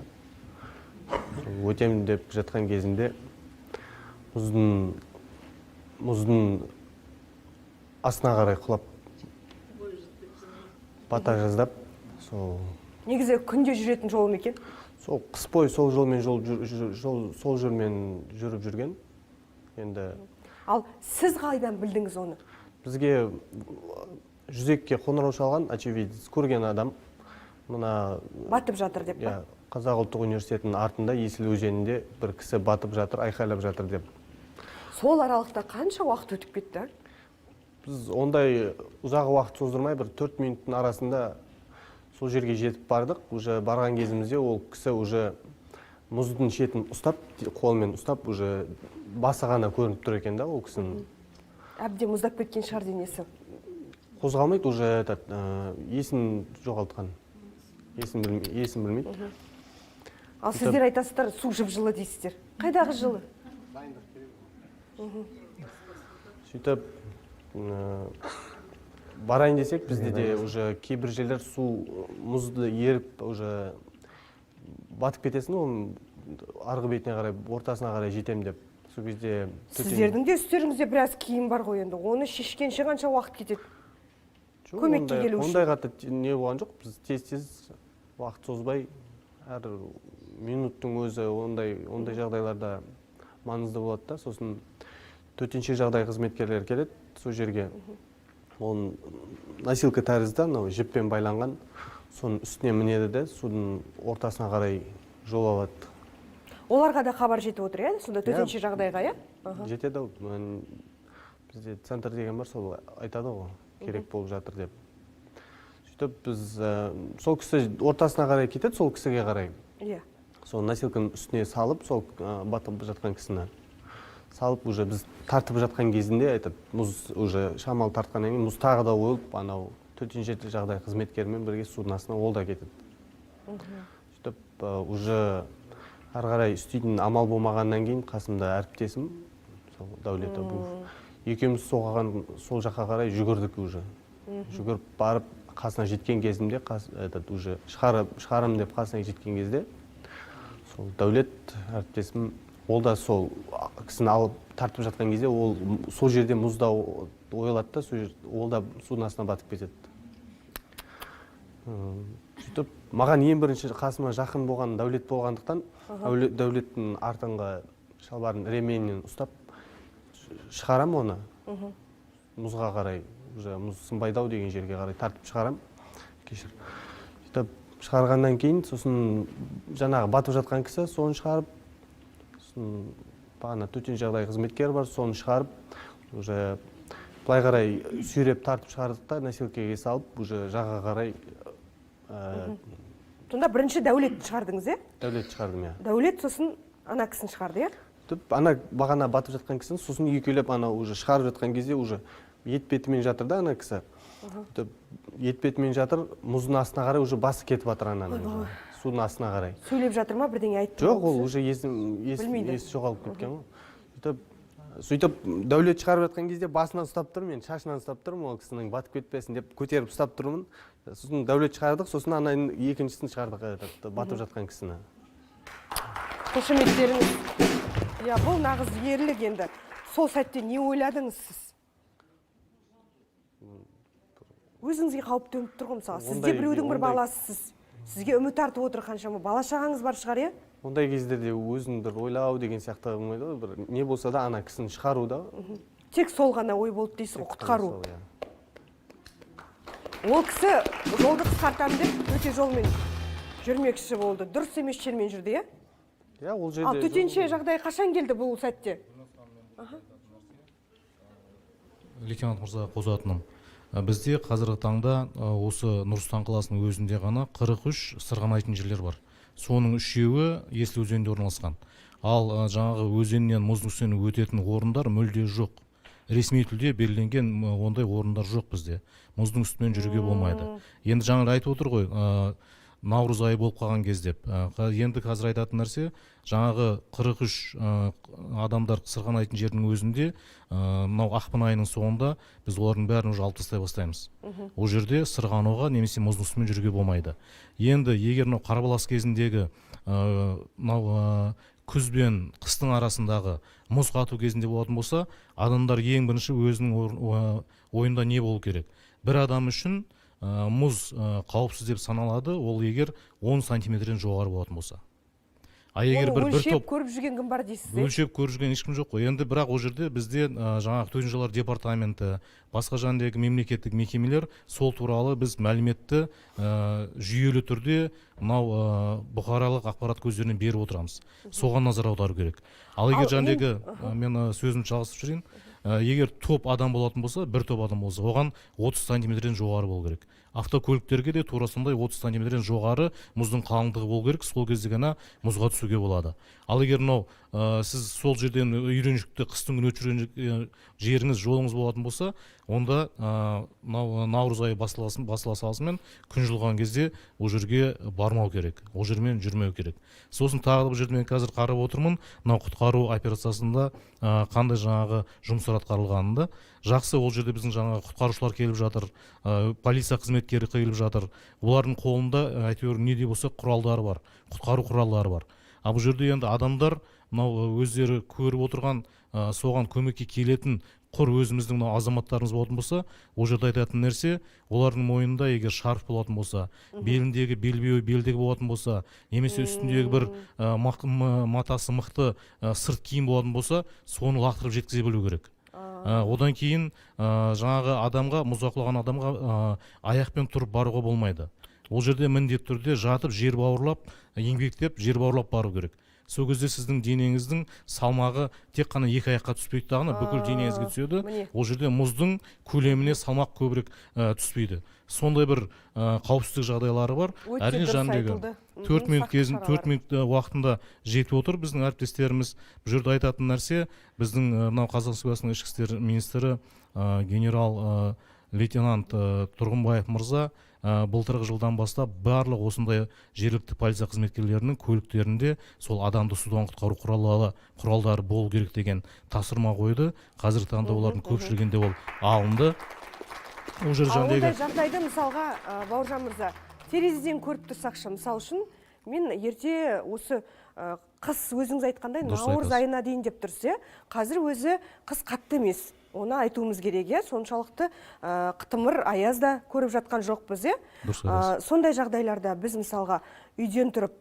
Өтем деп жатқан кезінде мұздың астына қарай құлап бата жаздап, негізі күнде жүретін жол ма екен? Сол қыс бойы сол жолмен жүріп жүрген. Енді Ал сіз қайдан білдіңіз оны? Бізге жүзекке қоңырау шалған, очевидец, көрген адам. Мына батып жатыр деп па? Қазақ ұлттық университетінің артында Есіл өзенінде бір кісі батып жатыр, айқайлап жатыр деп. Сол аралықта қанша уақыт өтіп кетті? Біз ондай ұзағы уақыт создырмай, бір 4 минуттың арасында сол жерге жетіп бардық. Уже барған кезімізде ол кісі уже мұздың шетін ұстап, қолмен ұстап, уже басы ғана көрініп тұр екен да ол кісінің. Әбден мұздап кеткен шығар денесі. Қозғалмайды, уже есін жоғалтқан. Есін білмейді. Ал сіздер айтасыздар, су жып-жылы дейсіздер. Қайдағы жылы? Сөйтіп, барайын десек, бізде де уже кейбір жерлер су мұзды еріп, уже батып кетесің, ол арғы бетіне қарай, ортасына қарай жетем деп. Сол кезде сіздердің де үстеріңізде біраз киім бар ғой енді. Оны шешкенше қанша уақыт кетеді? Көмекке келу үшін. Ондай қатты не болған жоқ. Біз тез-тез уақыт созбай, әр минуттың өзі ондай жағдайларда маңызды болады да. Сосын төтенше жағдай қызметкерлер келеді сол жерге. Оның носилка тәрізді, жіппен байланған, соның үстіне мінеді де, судың ортасына қарай жол алады. Оларға да хабар жетіп отыр, иә? Сонда төтенше жағдайға, иә? Жетеді. Бізде центр деген бар, сол айтады ғой, керек болып жатыр деп. Сөйтіп біз сол кісі ортасына қарай кетеді, сол кісіге қарай. Иә. Сол носилканың үстіне салып, сол батып жатқан кісіні салып, уже біз тартып жатқан кезінде айтады, мұз уже шамалы тартқаннан кейін мұз тағы да ойылып, анау төтенше жағдай қызметкерімен бірге судың астына ол да кетеді. Сөйтіп уже ары қарай істейтін амал болмағаннан кейін қасымда әріптесім, сол Дәулет Абуов, екеуміз сол жаққа қарай жүгірдік уже. Жүгіріп барып қасына жеткен кезімде, уже шығарым деп қасына жеткен кезде, сол Дәулет әріптесім, ол да сол кісіні алып тартып жатқан кезде, ол сол жерде мұзда ойылады да, ол да судың астына батып кетеді. Сөйтіп, маған ең бірінші қасыма жақын болған Дәулет болғандықтан, Дәулеттің артыңғы шалбарын ременінен ұстап, шығарам оны, мұзға қарай, мұз сынбайдау деген жерге қарай тартып шығарам. Кешір. Сөйтіп, шығарғаннан кейін, сосын жаңағы батып жатқан кісі, соны шығарып, бағана төтенше жағдай қызметкер бар, соны шығарып, уже былай қарай сүйреп тартып шығардық та, носилкаға салып, уже жаға қарай. Сонда бірінші Дәулет шығардыңыз, е? Дәулет шығардым, е. Дәулет сосын ана кісін шығарды, е? Ана бағана батып жатқан кісін, сосын екеулеп ана уже шығарып жатқан кезде уже етпетімен жатыр да ана кісі. Етпетімен жатыр, мұздың астына қарай уже басы кетіп жатыр ананың. Судың астына қарай. Сөйлеп жатыр ма, бірдеңе айтты? Жоқ, ол уже есі жоғалып кеткен ғой. Сөйтіп, Дәулет шығарып жатқан кезде басынан ұстап тұрмын, мен шашынан ұстап тұрмын, ол кісінің батып кетпесін деп көтеріп ұстап тұрмын. Сосын Дәулет шығардық, сосын ананың екіншісін шығардық, батып жатқан кісіні. Қошеметтеріңіз. Бұл нағыз ерлік енді. Сол сәтте не ойладыңыз сіз? Өзіңізге қауіп төніп тұр ғой, мысалы, сіз де біреудің бір баласысыз. Сізге үміт артып отыр қаншама бала шағаңыз бар шығар, иә? Ондай кездерде өзін бір ойлау деген сияқты болмайды ғой, бір не болса да ана кісіні шығару да. Тек сол ғана ой болды дейсіз ғой, құтқару. Ол кісі жолды қысқартамын деп өте жолмен жүрмекші болды. Дұрыс емес жермен жүрді, иә? Иә, ол жерде. Ал төтенше жағдай қашан келді бұл сәтте? Лейтенант мырза қозатыным. Бізде қазіргі таңда осы Нұр-Сұлтан қаласының өзінде ғана 43 сырғанайтын жерлер бар. Соның 3-еуі Есіл өзенінде орналасқан. Ал жаңағы өзеннен мұздың үстінен өтетін орындар мүлде жоқ. Ресми түрде белгіленген ондай орындар жоқ бізде. Мұздың үстімен жүруге болмайды. Енді жаңа айтып отыр ғой, наурыз айы болып қалған кезде. Енді қазір айтатын нәрсе, жаңағы 43 адамдар сырғанайтын жердің өзінде, мынау ақпан айының соңында біз олардың бәрін алып тастай бастаймыз. Ол жерде сырғанауға немесе мұздың үстімен жүруге болмайды. Енді егер мынау қарбалас кезіндегі мынау күз бен қыстың арасындағы мұз қату кезінде болатын болса, адамдар ең бірінші өзінің ойында не болу керек? Бір адам үшін мұз қауіпсіз деп саналады, ол егер 10 сантиметрден жоғары болатын болса. Өлшеп көріп жүрген кім бар дейсіз? Өлшеп көріп жүрген ешкім жоқ қой. Енді бірақ ол жерде бізде жаңағы төтенше жағдайлар департаменті, басқа жанындағы мемлекеттік мекемелер сол туралы біз мәліметті жүйелі түрде мынау бұқаралық ақпарат көздеріне беріп отырамыз. Соған назар аудару керек. Ал егер жаңағы мен сөзімді жалғастырып жүрейін. Егер топ адам болатын болса, бір топ адам болса, оған 30 сантиметрден жоғары болу керек. Автокөліктерге де тура сондай 30 сантиметрден жоғары мұздың қалыңдығы болу керек, сол кезде ғана мұзға түсуге болады. Ал егер мынау сіз сол жерден үйреншікті қыстың күні өтіп жеріңіз, жолыңыз болатын болса, онда наурыз айы басыла салысымен күн жылған кезде ол жерге бармау керек, ол жермен жүрмеу керек. Сосын тағы бұл жерде мен қазір қарап отырмын, мынау құтқару операциясында қандай жаңағы жұмыстар атқарылғанында. Жақсы, ол жерде біздің жаңағы құтқарушылар келіп жатыр, полиция қызметкері келіп жатыр. Олардың қолында әйтеуір не де болса құралдары бар, құтқару құралдары бар. Бұл жерде енді адамдар мынау өздері көріп отырған соған көмекке келетін құр өзіміздің азаматтарымыз болатын болса, ол жерде айтатын нәрсе, олардың мойнында егер шарф болатын болса, беліндегі белбеуі белдегі болатын болса, немесе үстіндегі бір матасы мықты сырт киім болатын болса, соны лақтырып жеткізе білу керек. Одан кейін жаңағы адамға, мұзға құлаған адамға аяқпен тұрып баруға болмайды. Ол жерде міндетті түрде жатып, жер бауырлап, еңбектеп, жер бауырлап бару керек. Сол кезде сіздің денеңіздің салмағы тек қана екі аяққа түспейді дағына, бүкіл денеңізге түседі. Ол жерде мұздың көлеміне салмақ көбірек түспейді. Сондай бір қауіпсіздік жағдайлары бар. Әрине жанындағы 4 минут уақытында жетіп отыр біздің әріптестеріміз. Бұл жерде айтатын нәрсе, біздің мынау Қазақстан Республикасының ішкі істер министрі генерал лейтенант Тұрғынбаев мырза былтырғы жылдан бастап барлық осындай жергілікті полиция қызметкерлерінің көліктерінде сол адамды судан құтқару құралдары болу керек деген тапсырма қойды. Қазіргі таңда олардың көпшілігінде ол алынды. Ондай жағдайды мысалға, Бауыржан мырза, терезеден көріп тұрсақшы, мысал үшін, мен ерте осы қыс өзіңіз айтқандай наурыз айына дейін деп тұрсыз, қазір өзі қыс қатты емес. Оны айтуымыз керек, соншалықты қытымыр аяз да көріп жатқан жоқпыз. Сондай жағдайларда біз мысалға үйден тұрып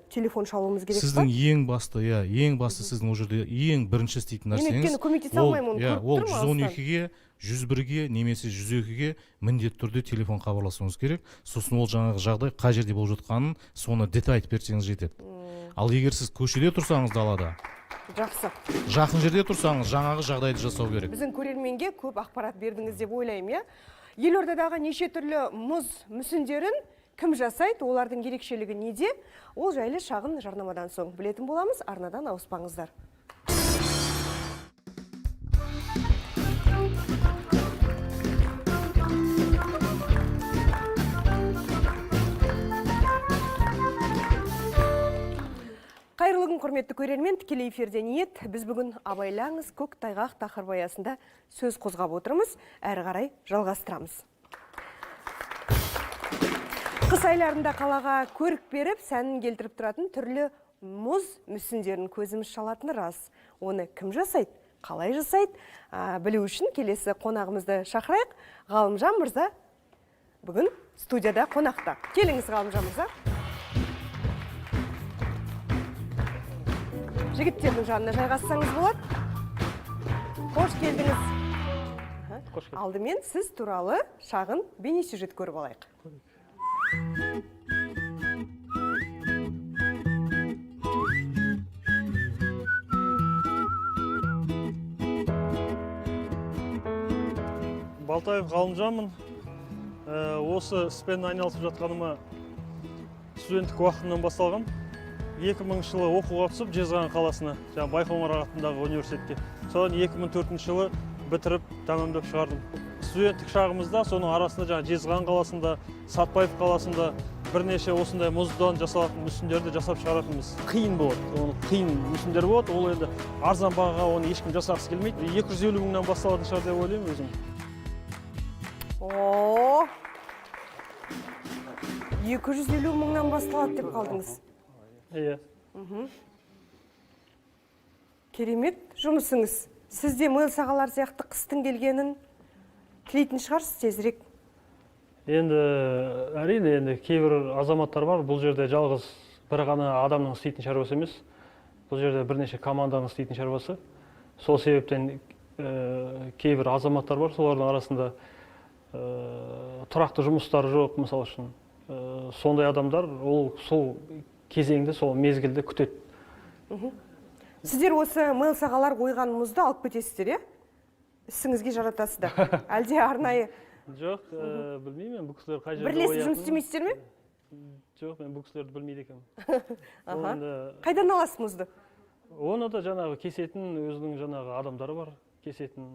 телефон шалуымыз керек па? Сіздің ең басты сіздің ол жерде ең бірінші істейтін нәрсеңіз, ол 112-ге, 101-ге немесе 102-ге міндетті түрде телефон хабарласуыңыз керек. Сосын ол жаңағы жағдай қай жерде болып жатқанын соны деталь айтып берсеңіз жетеді. Ал егер сіз көшеде тұрсаңыз далада, жақсы. Жақын жерде тұрсаңыз, жаңағы жағдайды жасау керек. Біздің көрерменге көп ақпарат бердіңіз деп ойлаймын, Елордадағы неше түрлі мұз мүсіндерін кім жасайды, олардың ерекшелігі неде? Ол жайлы шағын жарнамадан соң білетін боламыз, арнадан ауыспаңыздар. Қайырлы күн, құрметті көрермен, тікелей эфирде ниет. Біз бүгін абайлаңыз көк тайғақ тақырыбы аясында сөз қозғап отырмыз, әрі қарай жалғастырамыз. Қыс айларында қалаға көрік беріп, сәнін келтіріп тұратын түрлі мұз мүсіндерін көзіміз шалатыны рас. Оны кім жасайды? қалай жасайды білу үшін келесі қонағымызды шақырайық. Ғалымжан мырза бүгін студияда қонақта. Келіңіз, Ғалымжан мырза. Жігіттердің жанына жайғассаңыз болады. Қош келдіңіз. Алдымен сіз туралы шағын бейнесюжет көріп алайық. Балтаев Ғалымжанмын. Осы іспен айналысып жатқаныма студенттік уақытымнан басталған. 2000 жылы оқуға түсіп Жезқазған қаласына, Байқоңыр атындағы университетке. Содан 2004 жылы бітіріп, тәмамдап шығардым. Студенттік шағымызда соның арасында Жезқазған қаласында, Сатпаев қаласында бірнеше осындай мұздан жасалатын мүсіндерді жасап шығаратынбыз. Қиын болады, қиын мүсіндер болады. Ол енді арзан бағаға оны ешкім жасағысы келмейді. 250 мыңнан басталатын шығар деп ойлаймын өзім. 250 мыңнан басталады деп қалдыңыз. Иә. Керемет жұмысыңыз. Сіз де мөл сағалар сияқты қыстың келгенін тілейтін шығарсыз тезірек. Енді әрине кейбір азаматтар бар, бұл жерде жалғыз бір ғана адамның істейтін шаруасы емес. Бұл жерде бірнеше команданың істейтін шаруасы. Сол себептен кейбір азаматтар бар, солардың арасында тұрақты жұмыстары жоқ, мысалы үшін. Сондай адамдар сол кезеңді, сол мезгілді күтеді. Сіздер осы мөл сағалар қойған мұзды алып кетесіздер, ісіңізге жаратасыздар. Әлде арнайы? Жоқ, білмеймін, бұл кісілер қай жерде бірлесіп жұмыс істемейсіздер ме? Жоқ, мен бұл кісілерді білмейді екенмін. Қайдан аласыз мұзды? Оны да жаңағы кесетін өзінің жаңағы адамдары бар. Кесетін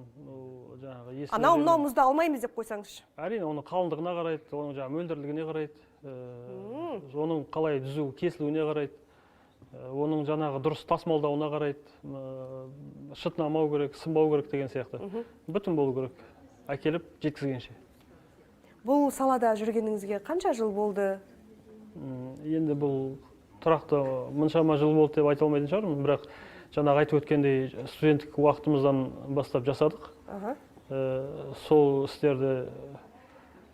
жаңағы есімдері. Анау мұзды алмаймыз деп қойсаңызшы. Әрине, оның қалыңдығына қарайды, оның жаңағы мөлдірлігіне қарайды, оның қалай түзу кесілуіне қарайды, оның жаңағы дұрыс тасымалдауына қарайды, шытынамау керек, сынбау керек деген сияқты. Бүтін болу керек, әкеліп жеткізгенше. Бұл салада жүргеніңізге қанша жыл болды? Енді бұл тұрақты мұншама жыл болды деп айта алмайтын шығармын, бірақ жаңағы айтып өткендей студенттік уақытымыздан бастап жасадық. Сол істерді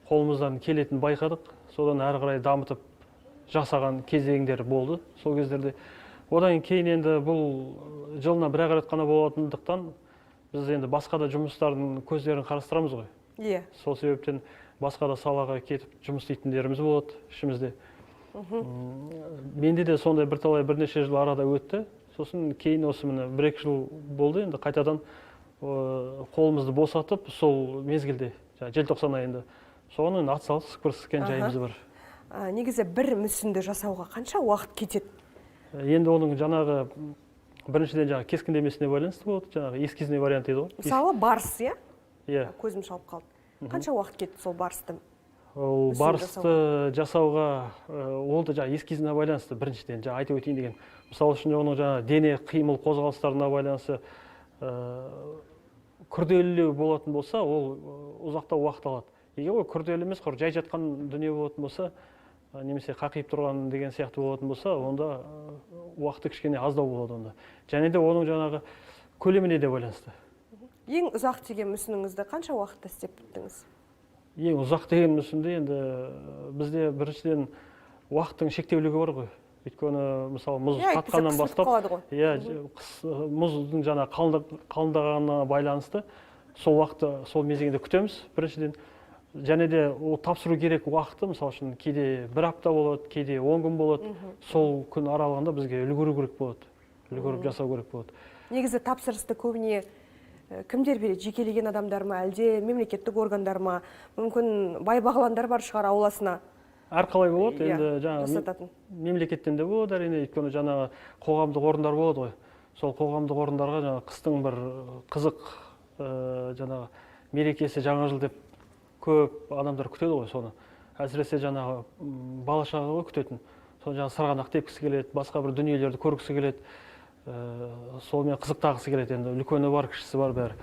қолымыздан келетін байқадық. Содан әрі қарай дамытып жасаған кезеңдер болды. Сол кездерде. Одан кейін енді бұл жылына бір рет қана болатындықтан біз енді басқа да жұмыстардың көздерін қарастырамыз ғой. Иә. Сол себептен басқа да салаға кетіп жұмыс істейтіндеріміз болады ішімізде. Менде де сондай бірнеше жыл арада өтті. Сосын кейін осы міне 1-2 жыл болды, енді қайтадан қолымызды босатып, сол мезгілде, желтоқсан айында. Соған атсалысып кіріскен жайымыз бар. Негізі бір мүсінді жасауға қанша уақыт кетеді? Енді оның жаңағы біріншіден жаңағы кескіндемесіне байланысты болады, жаңағы эскизный вариант еді ғой. Мысалы барыс, иә? Иә. Көзім шалып қалды. Қанша уақыт кетті сол барысты? Ол барысты жасауға, ол да жаңағы эскизіне байланысты біріншіден жаңа айтып өтейін деген. Мысалы үшін оның жаңа дене қимыл қозғалыстарына байланысты күрделілеу болатын болса, ол ұзақтау уақыт алады. Егер ол күрделі емес, жай жатқан дүние болатын болса, немесе қақиып тұрған деген сияқты болатын болса, онда уақыты кішкене аздау болады онда. Және де оның жаңағы көлеміне де байланысты. Ең ұзақ деген мүсініңізді қанша уақытта істеп біттіңіз? Ең ұзақ деген мүсінде енді бізде біріншіден уақыттың шектеулігі бар ғой. Өйткені мысалы мұз қатқаннан бастап, мұздың жаңа қалыңдағанына байланысты сол уақытты сол мезгілде күтеміз біріншіден. Және де ол тапсыру керек уақыты, мысалы үшін кейде 1 апта болады, кейде 10 күн болады. Сол күн аралығында бізге үлгеру керек болады. Үлгеріп жасау керек болады. Негізі тапсырысты көбіне кімдер береді? Жекелеген адамдар ма, әлде мемлекеттік органдар ма? Мүмкін бай бағландар бар шығар ауласына? Әрқалай болады, енді жаңағы мемлекеттен де болады, әрине, өйткені жаңағы қоғамдық орындар болады ғой. Сол қоғамдық орындарға жаңағы қыстың бір қызық жаңағы мерекесі, жаңа жыл деп көп адамдар күтеді ғой соны. Әсіресе жаңағы бала шағалы күтетін. Соны жаңағы сырғанақ тепкісі келеді, басқа бір дүниелерді көргісі келеді. Солмен қызықтағысы келеді, енді үлкені бар, кішісі бар бәрі.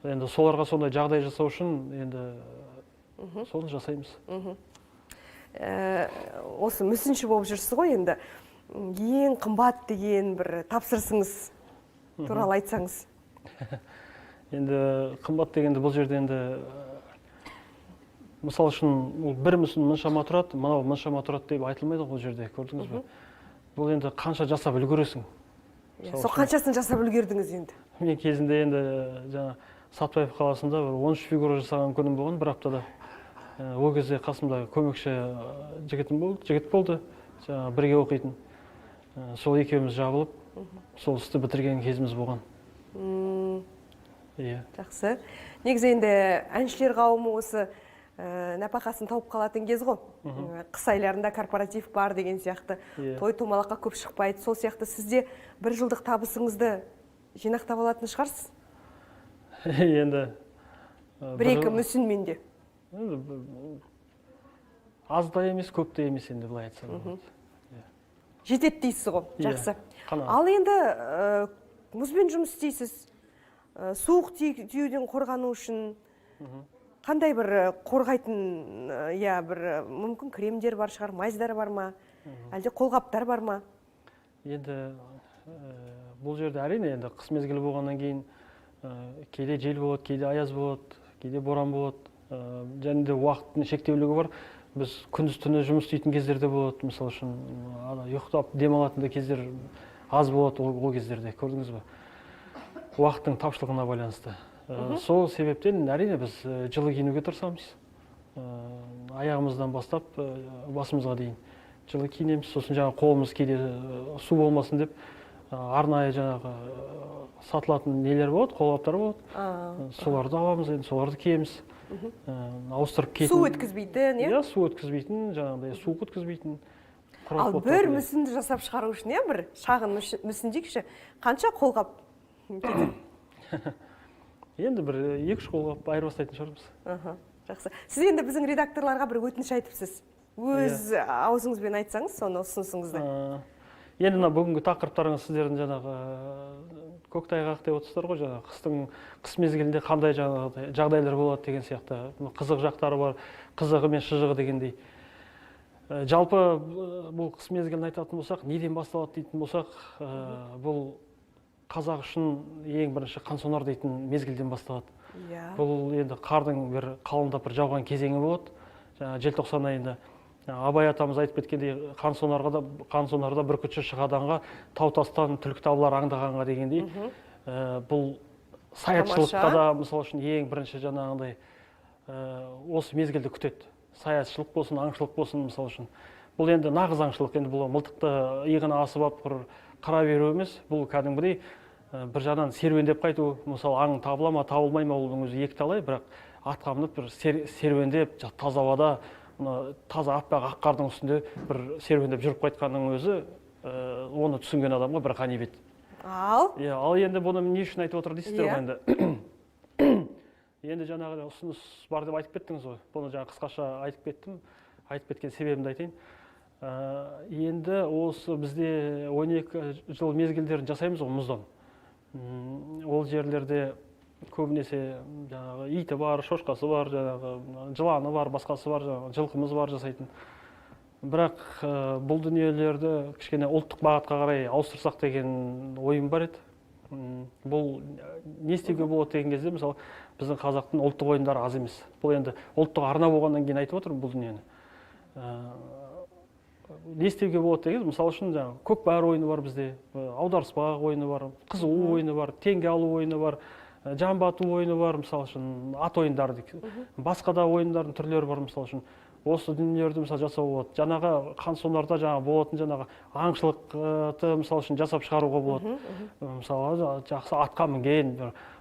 Енді соларға сондай жағдай жасау үшін енді соны жасаймыз. Осы мүсінші болып жүрсіз ғой, енді ең қымбат деген бір тапсырысыңыз туралы айтсаңыз. Енді қымбат дегенде бұл жерде енді мысал үшін бір мүсін мұншама тұрады, мынау мұншама тұрады деп айтылмайды бұл жерде, көрдіңіз бе? Бұл енді қанша жасап үлгересің. Сол қаншасын жасап үлгердіңіз енді? Мен кезінде енді жаңа Сатпаев қаласында 13 фигура жасаған күнім болған бір аптада. Ол кезде қасымда көмекші жігіт болды, бірге оқитын. Сол екеуміз жабылып, сол істі бітірген кезіміз болған. Жақсы. Негізі енді әншілер қауымы осы нәпақасын тауып қалатын кез ғой. Қыс айларында корпоратив бар деген сияқты. Той томалаққа көп шықпайды. Сол сияқты сізде бір жылдық табысыңызды жинақтап алатын шығарсыз? Енді бір-екі мүсінмен де. Аз да емес, көп те емес енді былай айтсам. Жетеді дейсіз ғой. Жақсы. Ал енді мұзбен жұмыс істейсіз. Суық тиюден қорғану үшін қандай бір қорғайтын, бір мүмкін кремдер бар шығар, майыздар бар ма, әлде қолғаптар бар ма? Енді бұл жерде әрине енді қыс мезгілі болғаннан кейін кейде жел болады, кейде аяз болады, кейде боран болады. Және де уақыттың шектеулігі бар. Біз күндіз түні жұмыс істейтін кездерде болады, мысалы үшін ұйықтап демалатын кездер аз болады ол кездерде, көрдіңіз бе? Уақыттың тапшылығына байланысты. Сол себептен әрине біз жылы киінуге тырысамыз. Аяғымыздан бастап басымызға дейін жылы киінеміз. Сосын жаңа қолымыз кейде су болмасын деп арнайы жаңағы сатылатын нелер болады, қолғаптар болады. Соларды аламыз, енді соларды киеміз. Ауыстырып кетін. Су өткізбейтін, иә? Су өткізбейтін, жаңағыдай суық өткізбейтін. Ал бір мүсінді жасап шығару үшін, бір шағын мүсін дейікші, қанша қолғап кетеді? Енді бір 2-3 қолғап айырбастайтын шығармыз. Жақсы. Сіз енді біздің редакторларға бір өтініш айтыпсыз. Өз аузыңызбен айтсаңыз, соны ұсынысыңызды. Енді бүгінгі тақырыптарыңыз сіздердің жаңағы көктайғақ деп отырсыздар ғой, жаңағы қыс мезгілінде қандай жағдайлар болады деген сияқты. Қызық жақтары бар, қызығы мен шыжығы дегендей. Жалпы бұл қыс мезгілін айтатын болсақ, неден басталады дейтін болсақ, бұл қазақ үшін ең бірінші қансонар дейтін мезгілден басталады. Бұл енді қардың бір қалыңдап бір жауған кезеңі болады. Желтоқсан айында Абай атамыз айтып кеткендей, қансонарда бүркітші шығаданға, тау тастан түлкі табылар аңдағанға дегендей. Бұл саятшылықта да, мысалы үшін, ең бірінші жаңағындай осы мезгілді күтеді. Саятшылық болсын, аңшылық болсын, мысалы үшін. Бұл енді нағыз аңшылық, енді бұл мылтықты иығына асып алып қара беру емес. Бұл кәдімгідей бір жағынан серуендеп қайту, мысалы аң табыла ма, табылмай ма, оның өзі екіталай, бірақ атқа мініп бір серуендеп, таза ауада, таза аппақ ақ қардың үстінде бір серуендеп жүріп қайтқанның өзі оны түсінген адамға бір ғанибет. Ал енді бұны не үшін айтып отыр дейсіздер ғой енді. Енді жаңағы ұсыныс бар деп айтып кеттіңіз ғой. Бұны жаңа қысқаша айтып кеттім. Айтып кеткен себебімді айтайын. Енді осы бізде 12 жыл мезгілдерін жасаймыз ғой мұздан. Ол жерлерде көбінесе жаңағы иті бар, шошқасы бар, жаңағы жыланы бар, басқасы бар, жылқымыз бар жасайтын. Бірақ бұл дүниелерді кішкене ұлттық бағытқа қарай ауыстырсақ деген ойым бар еді. Бұл не істеуге болады деген кезде, мысалы, біздің қазақтың ұлттық ойындары аз емес. Бұл енді ұлттық арна болғаннан кейін айтып отырмын бұл дүниені. Не істеуге болады деген, мысалы үшін көк бәрі ойыны бар бізде, аударыспақ ойыны бар, қызу ойыны бар, теңге алу ойыны бар, жан бату ойыны бар, мысалы үшін, ат ойындары дейік. Басқа да ойындардың түрлері бар, мысалы үшін. Осы дүниелерді мысалы жасау болады. Жаңағы қансонарда болатын жаңағы аңшылықты мысалы үшін жасап шығаруға болады. Мысалы жақсы атқа мінген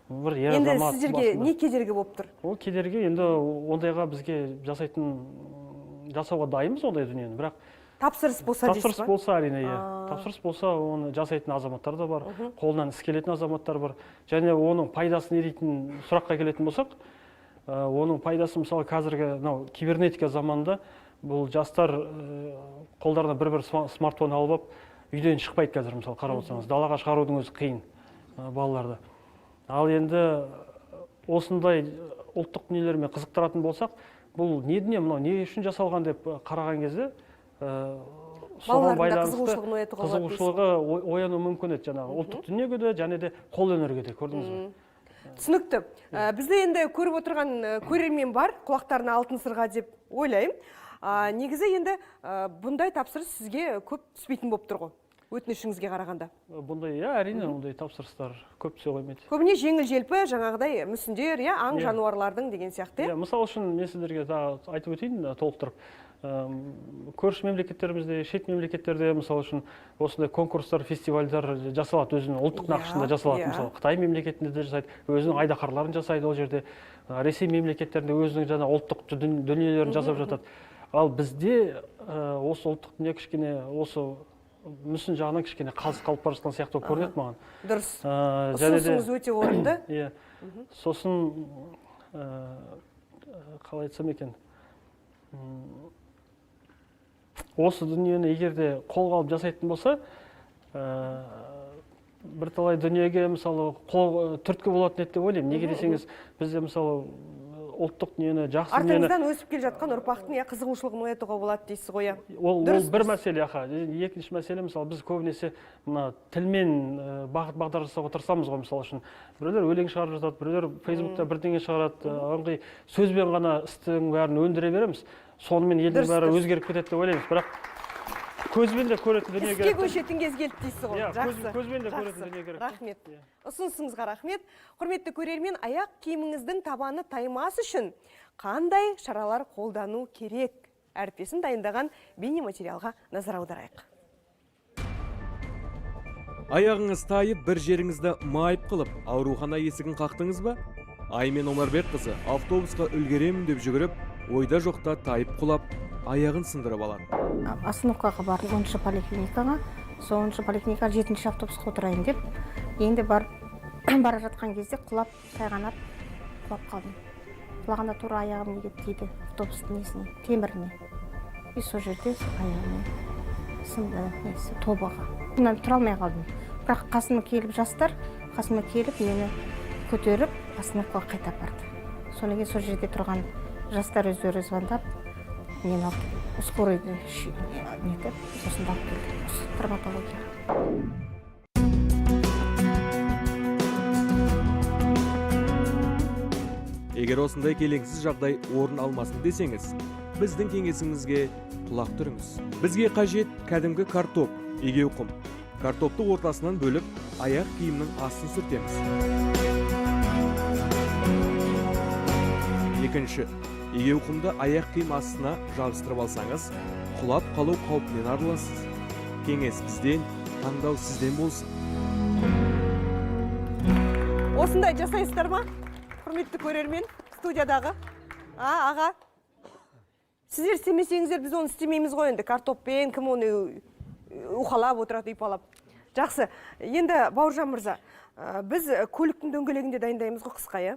бір ер азамат. Енді сіздерге не кедергі болып тұр? Ол кедергі енді ондайға бізге жасауға дайынбыз ондай дүниені, бірақ тапсырыс болса дейсіз ба? Тапсырыс болса әрине, тапсырыс болса оны жасайтын азаматтар да бар, қолынан іс келетін азаматтар бар. Және оның пайдасы не дейтін сұраққа келетін болсақ, оның пайдасы мысалы қазіргі кибернетика заманында бұл жастар қолдарына бір смартфон алып үйден шықпайды қазір, мысалы қарап отырсаңыз, далаға шығарудың өзі қиын балаларды. Ал енді осындай ұлттық дүниелермен қызықтыратын болсақ, бұл не дүние, мынау не үшін жасалған деп қараған кезде соған Балалардың да байланысты қызығушылығын оятуға болады дейсіз қызығушылығы оянуы мүмкін еді жаңағы ұлттық дүниеге де және де қолөнерге де, көрдіңіз бе? Түсінікті. Бізде енді көріп отырған көрермен бар, құлақтарына алтын сырға деп ойлаймын. Негізі енді бұндай тапсырыс сізге көп түспейтін болып тұр ғой, өтінішіңізге қарағанда. Бұндай, әрине, ондай тапсырыстар көп түсе қоймайды. Көбіне жеңіл желпі, жаңағыдай мүсіндер, аң жануарлардың деген сияқты. Мысалы үшін мен сіздерге айтып өтейін толықтырып. Көрші мемлекеттерімізде, шет мемлекеттерде мысалы үшін осындай конкурстар, фестивальдар жасалады, өзінің ұлттық нақышында жасалады. Мысалы Қытай мемлекетінде де жасайды, өзінің айдаһарларын жасайды ол жерде. Ресей мемлекеттерінде өзінің жаңа ұлттық дүниелерін жасап жатады. Ал бізде осы ұлттық дүние кішкене осы мүсін жағынан кішкене қалыс қалып бара жатқан сияқты көрінеді маған. Дұрыс. Ұсынысыңыз өте орынды. Сосын қалай айтсам екен, осы дүниені егерде қолға алып жасайтын болса, бірталай дүниеге мысалы түрткі болатын еді деп ойлаймын. Неге десеңіз, бізде мысалы ұлттық дүниені, жақсы дүниені... Артыңыздан өсіп келе жатқан ұрпақтың қызығушылығын оятуға болады дейсіз ғой. Ол бір мәселе, екінші мәселе, мысалы біз көбінесе тілмен бағыт-бағдар жасауға тырысамыз ғой, мысалы үшін. Біреулер өлең шығарып жатады, біреулер Фейсбукта бірдеңе шығарады, сөзбен ғана істің бәрін өндіре береміз. Сонымен елдің бәрі өзгеріп кетеді деп ойлаймыз, бірақ көзбен де көретін дүние керек. Іске көшетін кез келді дейсіз ғой. Жақсы. Көзбен де көретін дүние керек. Рахмет. Ұсынысыңызға рахмет. Құрметті көрермен, аяқ киіміңіздің табаны таймас үшін қандай шаралар қолдану керек? Әріптесім дайындаған бейнематериалға назар аударайық. Аяғыңыз тайып, бір жеріңізді майып қылып, аурухана есігін қақтыңыз ба? Аймен Омарбек қызы автобусқа үлгеремін деп жүгіріп, ойда жоқта тайып құлап, аяғын сындырып алады. Остановкаға бардым, 10-шы поликлиникаға. Сол 10-шы поликлиникаға 7-ші автобусқа отырайын деп, енді бара жатқан кезде құлап, сайғанап, құлап қалдым. Құлағанда тура аяғым неге тиді автобустың несіне, теміріне. И сол жерде аяғым сынды, тобаға. Мен тұра алмай қалдым. Бірақ қасыма келіп жастар, қасыма келіп мені көтеріп, остановкаға қайта барды. Содан кейін сол жерде тұрған жастар өздері звондап, мен алып скорыйды нетіп, сосын алып келді травматологияға. Егер осындай келеңсіз жағдай орын алмасын десеңіз, біздің кеңесімізге құлақ түріңіз. Бізге қажет кәдімгі картоп, егеуқұм. Картопты ортасынан бөліп, аяқ киімнің астын сүртеміз. Екінші, егеуқұмды аяқ киім астына жабыстырып алсаңыз, құлап қалу қаупінен арыласыз. Кеңес бізден, таңдау сізден болсын. Осындай жасайсыздар ма? Құрметті көрермен, студиядағы. Аға, сіздер істемесеңіздер, біз оны істемейміз ғой енді. Картоппен, кім оны уқалап отырады, ұйпалап. Жақсы, енді Бауыржан мырза, біз көліктің дөңгелегінде дайындаймыз ғой қысқа, иә?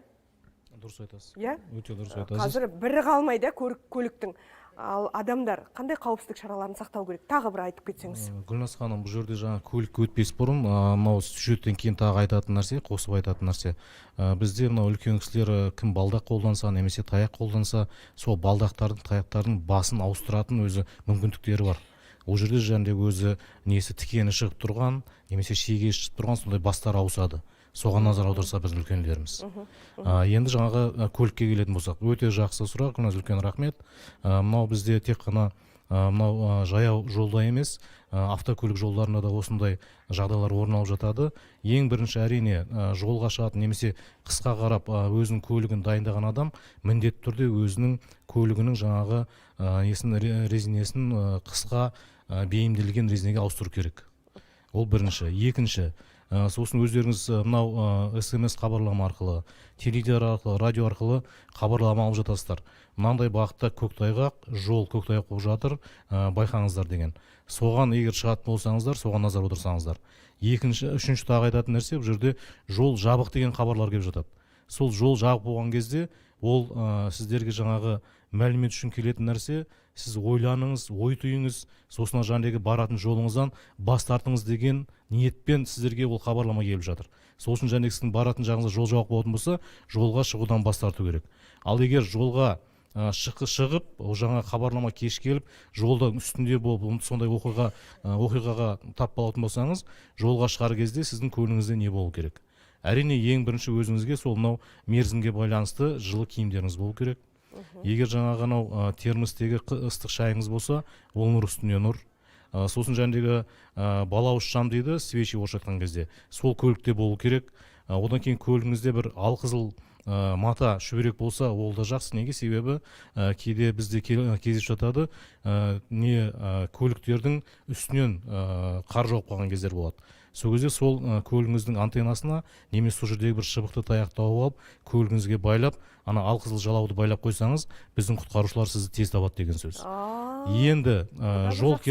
Дұрыс айтасыз. Өте дұрыс айтасыз. Қазір бірі қалмайды көліктің. Ал адамдар қандай қауіпсіздік шараларын сақтау керек? Тағы бір айтып кетсеңіз. Гүлназ ханым, бұл жерде жаңа көлік өтпес бұрын, мынау сюжеттен кейін тағы айтатын нәрсе, қосып айтатын нәрсе. Бізде мынау үлкен кісілер кім балдақ қолданса, немесе таяқ қолданса, сол балдақтардың, таяқтардың басын ауыстыратын өзі мүмкіндіктері бар. Ол жерде өзі несі тікені шығып тұрған, немесе шеге шығып тұрған, сондай бастар ауысады. Соған назар аударса біз үлкендеріміз. Енді жаңағы көлікке келетін болсақ, өте жақсы сұрақ, үлкен рахмет. Мынау бізде тек қана мынау жаяу жолда емес, автокөлік жолдарында да осындай жағдайлар орын алып жатады. Ең бірінші әрине жолға шығатын немесе қысқа қарап өзінің көлігін дайындаған адам міндетті түрде өзінің көлігінің жаңағы резинесін қысқа бейімделген резинеге ауыстыру керек. Ол бірінші. Екінші, сосын өздеріңіз мынау СМС хабарлама арқылы, теледидар арқылы, радио арқылы хабарлама алып жатасыздар. Мынандай бағытта көктайғақ, жол көктайғақ болып жатыр, байқаңыздар деген. Соған егер шығатын болсаңыздар, соған назар аударсаңыздар. Екінші, үшінші тағы айтатын нәрсе, бұл жерде жол жабық деген хабарлар келіп жатады. Сол жол жабық болған кезде, ол сіздерге жаңағы мәлімет үшін келетін нәрсе, сіз ойланыңыз, ой түйіңіз, сосын жаңағы баратын жолыңыздан бас тартыңыз деген ниетпен сіздерге ол хабарлама келіп жатыр. Сосын жаңағы сіздің баратын жағыңызда жол жабық болатын болса, жолға шығудан бас тарту керек. Ал егер жолға шығып ол жаңа хабарлама кеш келіп жолдың үстінде болып сондай оқиғаға тап болатын болсаңыз, жолға шығар кезде сіздің көңіліңізде не болу керек? Әрине ең бірінші өзіңізге сол мынау мерзімге байланысты жылы киімдеріңіз болу керек. Егер жаңағы анау термостегі ыстық шайыңыз болса, ол нұр үстіне нұр. Сосын жәндегі балауыз шам дейді, свечи орысша айтқан кезде, сол көлікте болу керек. Одан кейін көлігіңізде бір алқызыл мата шүберек болса, ол да жақсы. Неге? Себебі кейде бізде кездесіп жатады, көліктердің үстінен қар жауып қалған кездер болады. Сол кезде сол көлігіңіздің антеннасына немесе сол жердегі бір шыбықты таяқ тауып алып, көлігіңізге байлап, ана алқызыл жалауды байлап қойсаңыз, біздің құтқарушылар сізді тез табады деген сөз. Енді жол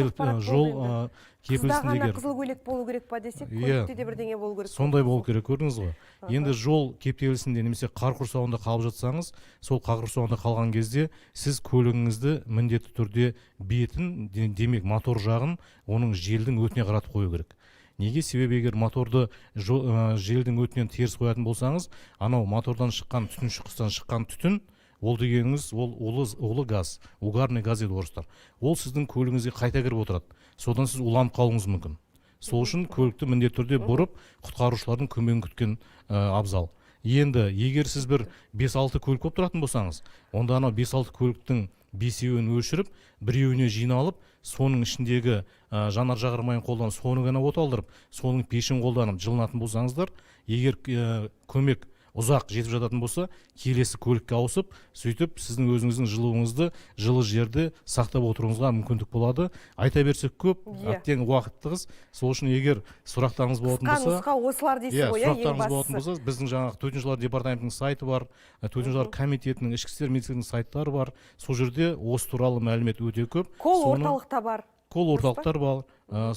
кепілсіндегер қызыл көйлек болу керек па десек, көлікте де бірдеңе болу керек. Сондай болу керек, көрдіңіз ғой. Енді жол кептелісінде немесе қар құрсауында қалып жатсаңыз, сол қар құрсауында қалған кезде сіз көлігіңізді міндетті түрде бетін, демек мотор жағын, оның желдің өтіне қаратып қою керек. Неге? Себебі егер моторды желдің өтінен теріс қоятын болсаңыз, анау мотордан шыққан түтін шыққыстан шыққан түтін, ол дегеніңіз ол улы газ, угарный газ еді орыстар. Ол сіздің көлігіңізге қайта кіріп отырады. Содан сіз уланып қалуыңыз мүмкін. Сол үшін көлікті міндетті түрде бұрып, құтқарушылардың көмегін күткен абзал. Енді егер сіз бір 5-6 көлік болып тұратын болсаңыз, онда анау 5-6 көліктің 5-еуін өшіріп, біреуіне жиналып, соның ішіндегі жанар жағармайын қолданып, соны ғана от алдырып, соның пешін қолданып жылынатын болсаңыздар, егер көмек ұзақ жетіп жататын болса, келесі көлікке ауысып, сөйтіп сіздің өзіңіздің жылуыңызды жылы жерде сақтап отыруыңызға мүмкіндік болады. Айта берсек көп, әттең уақыттығыз. Сол үшін егер сұрақтарыңыз болатын болса, қысқа нұсқа осылар дейсіз ғой, сұрақтарыңыз болатын болса, біздің жаңағы төтенше жағдайлар департаментінің сайты бар, төтенше жағдайлар комитетінің ішкі істер министрлігінің сайттары бар. Сол жерде осы туралы мәлімет өте көп. Орталықта бар. Орталықтар бар.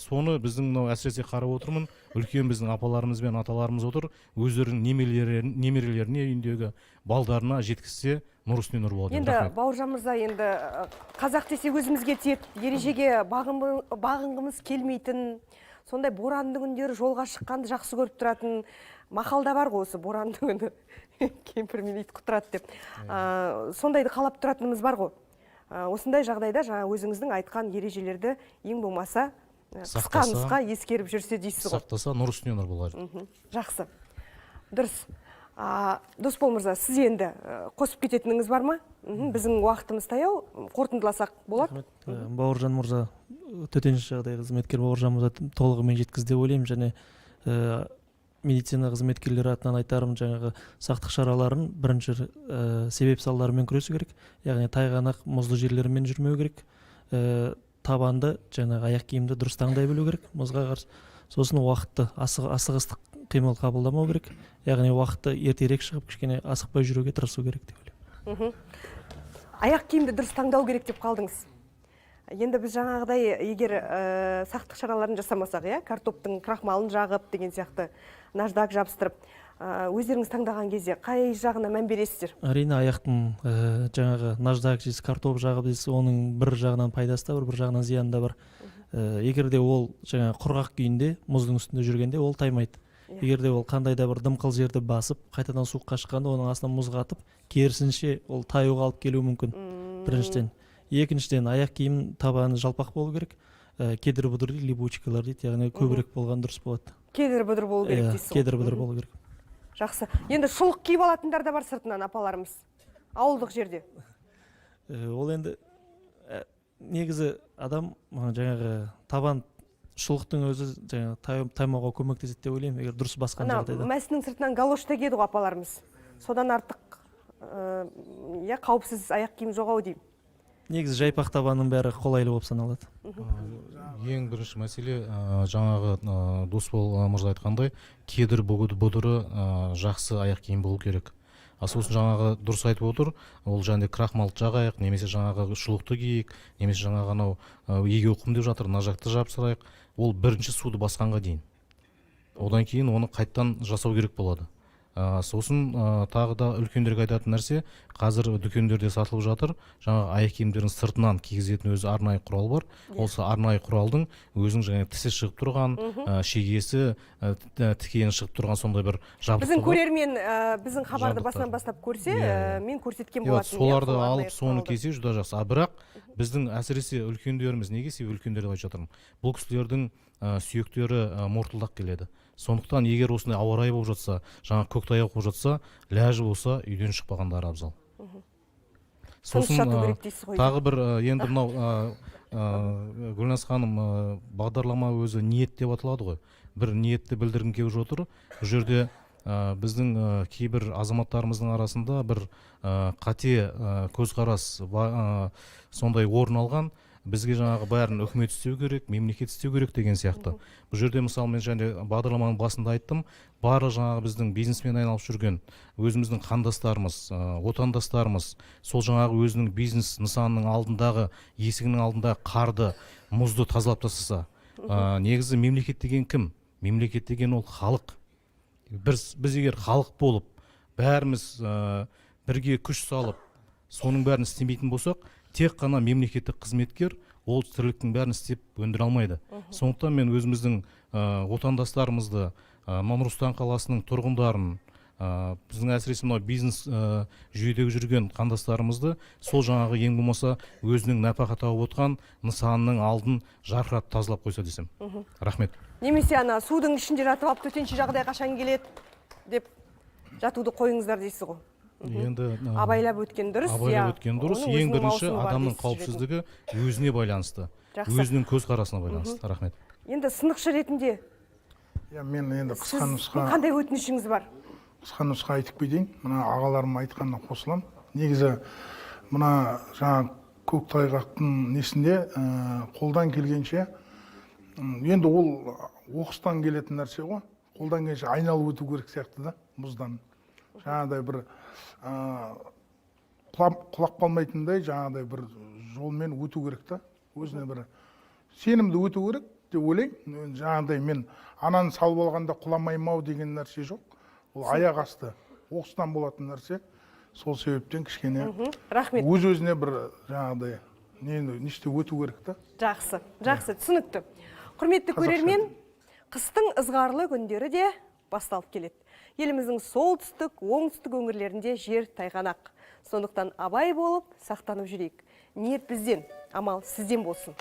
Соны біздің әсіресе қарап отырмын, үлкен біздің апаларымыз бен аталарымыз отыр, өздерінің немерелеріне үйіндегі балдарына жеткізсе, нұр үстіне нұр болады. Енді Бауыржан мырза, енді қазақ десе өзімізге тиеді, ережеге бағынғымыз келмейтін, сондай боранды күндері жолға шыққанды жақсы көріп тұратын мақалда бар ғой, осы боранды күні кемпір мен ит құтырады деп. Сондайды қалап тұратынымыз бар ғой. Осындай жағдайда жаңа өзіңіздің айтқан ережелерді ең болмаса қысқа нұсқа ескеріп жүрсе дейсіз ғой. Сақтаса, нұр үстіне нұр болады. Жақсы. Дұрыс. Досбол мырза, сіз енді қосып кететініңіз бар ма? Біздің уақытымыз таяу, қорытындыласақ болады? Бауыржан мырза, төтенше жағдай қызметкер Бауыржан мырза толығымен жеткізді деп ойлаймын, және медицина қызметкерлері атынан айтарым, жаңағы сақтық шараларын бірінші себеп салдарымен күресу керек. Яғни тайғанақ, мұзды жерлермен жүрмеу керек. Табанды, жаңағы аяқ киімді дұрыс таңдай білу керек мұзға қарсы. Сосын уақытты асығыстық қимыл қабылдамау керек. Яғни уақытты ертерек шығып, кішкене асықпай жүруге тырысу керек деп ойлаймын. Аяқ киімді дұрыс таңдау керек деп қалдыңыз. Енді біз жаңағыдай егер сақтық шараларын жасамасақ, картоптың крахмалын жағып деген сияқты наждак жабыстырып, өздеріңіз таңдаған кезде қай жағына мән бересіздер? Әрине аяқтың жаңағы наждак жейсіз, картоп жағып дейсіз, оның бір жағынан пайдасы да бар, бір жағынан зияны да бар. Егер де ол жаңағы құрғақ күйінде мұздың үстінде жүргенде ол таймайды. Егер де ол қандай да бір дымқыл жерді басып, қайтадан суыққа шыққанда оның астынан мұз қатып, керісінше ол таюға алып келуі мүмкін. Біріншіден. Екіншіден, аяқ киім табаны жалпақ болу керек. Кедір бұдыр дейді, липучкалар дейді, яғни көбірек болған дұрыс болады. Кедір бұдыр болу керек дейсіз ғой. Кедір бұдыр болу керек. Жақсы. Енді шұлық киіп алатындар да бар сыртынан апаларымыз. Ауылдық жерде. Ол енді негізі адам жаңағы табан шұлықтың өзі таймауға көмектеседі деп ойлаймын, егер дұрыс басқан жағдайда. Мәсінің сыртынан галош тегеді ғой апаларымыз. Содан артық қауіпсіз аяқ киім жоқ ау деймін. Негізі жайпақ табанның бәрі қолайлы болып саналады. Ең бірінші мәселе, жаңағы Досбол мырза айтқандай, кедір бұдыры жақсы аяқ киім болу керек. Сосын жаңағы дұрыс айтып отыр, ол жаңағыдай крахмалды жағайық, немесе жаңағы шұлықты киейік, немесе жаңағы анау егеу құм деп жатыр, нажакты жапсырайық. Ол бірінші суды басқанға дейін. Одан кейін оны қайттан жасау керек болады. Сосын тағы да үлкендерге айтатын нәрсе, қазір дүкендерде сатылып жатыр, жаңағы аяқ киімдердің сыртынан кигізетін өзі арнайы құрал бар. Осы арнайы құралдың өзінің жаңағы тісі шығып тұрған, шегесі тікені шығып тұрған сондай бір жабдығы бар. Біздің көрермен біздің хабарды басынан бастап көрсе, мен көрсеткен болатын. Соларды алып соны кисе жүдә жақсы. Бірақ біздің әсіресе үлкендеріміз, неге себебі үлкендер деп айтып жатырмын, бұл кісілердің сүйектері мортылдақ келеді. Сондықтан егер осындай ауа райы болып жатса, жаңа көктайғақ болып жатса, ләжі болса, үйден шықпағандары абзал. Сосын тағы бір енді мынау Гүлназ ханым, бағдарлама өзі ниет деп аталады ғой. Бір ниетті білдіргім келіп отыр. Бұл жерде біздің кейбір азаматтарымыздың арасында бір қате көзқарас сондай орын алған. Бізге жаңағы бәрін үкімет істеу керек, мемлекет істеу керек деген сияқты. Бұл жерде мысалы мен және бағдарламаның басында айттым, барлық жаңағы біздің бизнеспен айналып жүрген өзіміздің қандастарымыз, отандастарымыз, сол жаңағы өзінің бизнес нысанының алдындағы, есігінің алдындағы қарды, мұзды тазалап тастаса, негізі мемлекет деген кім? Мемлекет деген ол халық. Біз егер халық болып, бәріміз бірге күш салып, соның бәрін істемейтін болсақ, тек қана мемлекеттік қызметкер ол тірліктің бәрін істеп өндіре алмайды. Сондықтан мен өзіміздің отандастарымызды, Нұр-Сұлтан қаласының тұрғындарын, біздің әсіресе мынау бизнес жүйедегі жүрген қандастарымызды сол жаңағы ең болмаса өзінің нәпақа тауып отқан нысанының алдын жарқырап тазалап қойса десем. Рахмет. Немесе ана судың ішінде жатып алып төтенше жағдай қашан келеді деп жатуды қойыңыздар дейсіз ғой. Енді абайлап өткен дұрыс. Абайлап өткен дұрыс. Ең бірінші адамның қауіпсіздігі өзіне байланысты, өзінің көзқарасына байланысты. Рахмет. Енді сынықшы ретінде мен енді қысқа нұсқа қандай өтінішіңіз бар? Қысқа нұсқа айтып кетейін. Мына ағаларым айтқанына қосылам. Негізі мына жаңа көктайғақтың несінде қолдан келгенше, енді ол оқыстан келетін нәрсе ғой. Қолдан келгенше айналып өту керек сияқты да, мұздан. Жаңағыдай бір құлап қалмайтындай жаңағыдай бір жолмен өту керек та. Өзіне бір сенімді өту керек деп ойлаймын. Жаңағыдай мен ананы салып алғанда құламаймау деген нәрсе жоқ. Ол аяқ асты оқыстан болатын нәрсе. Сол себептен кішкене өз-өзіне бір жаңағыдай неште өту керек та. Жақсы, түсінікті. Құрметті көрермен, қыстың ызғарлы күндері де басталып келеді. Еліміздің солтүстік, оңтүстік өңірлерінде жер тайғанақ. Сондықтан абай болып, сақтанып жүрейік. Ниет бізден, амал сізден болсын.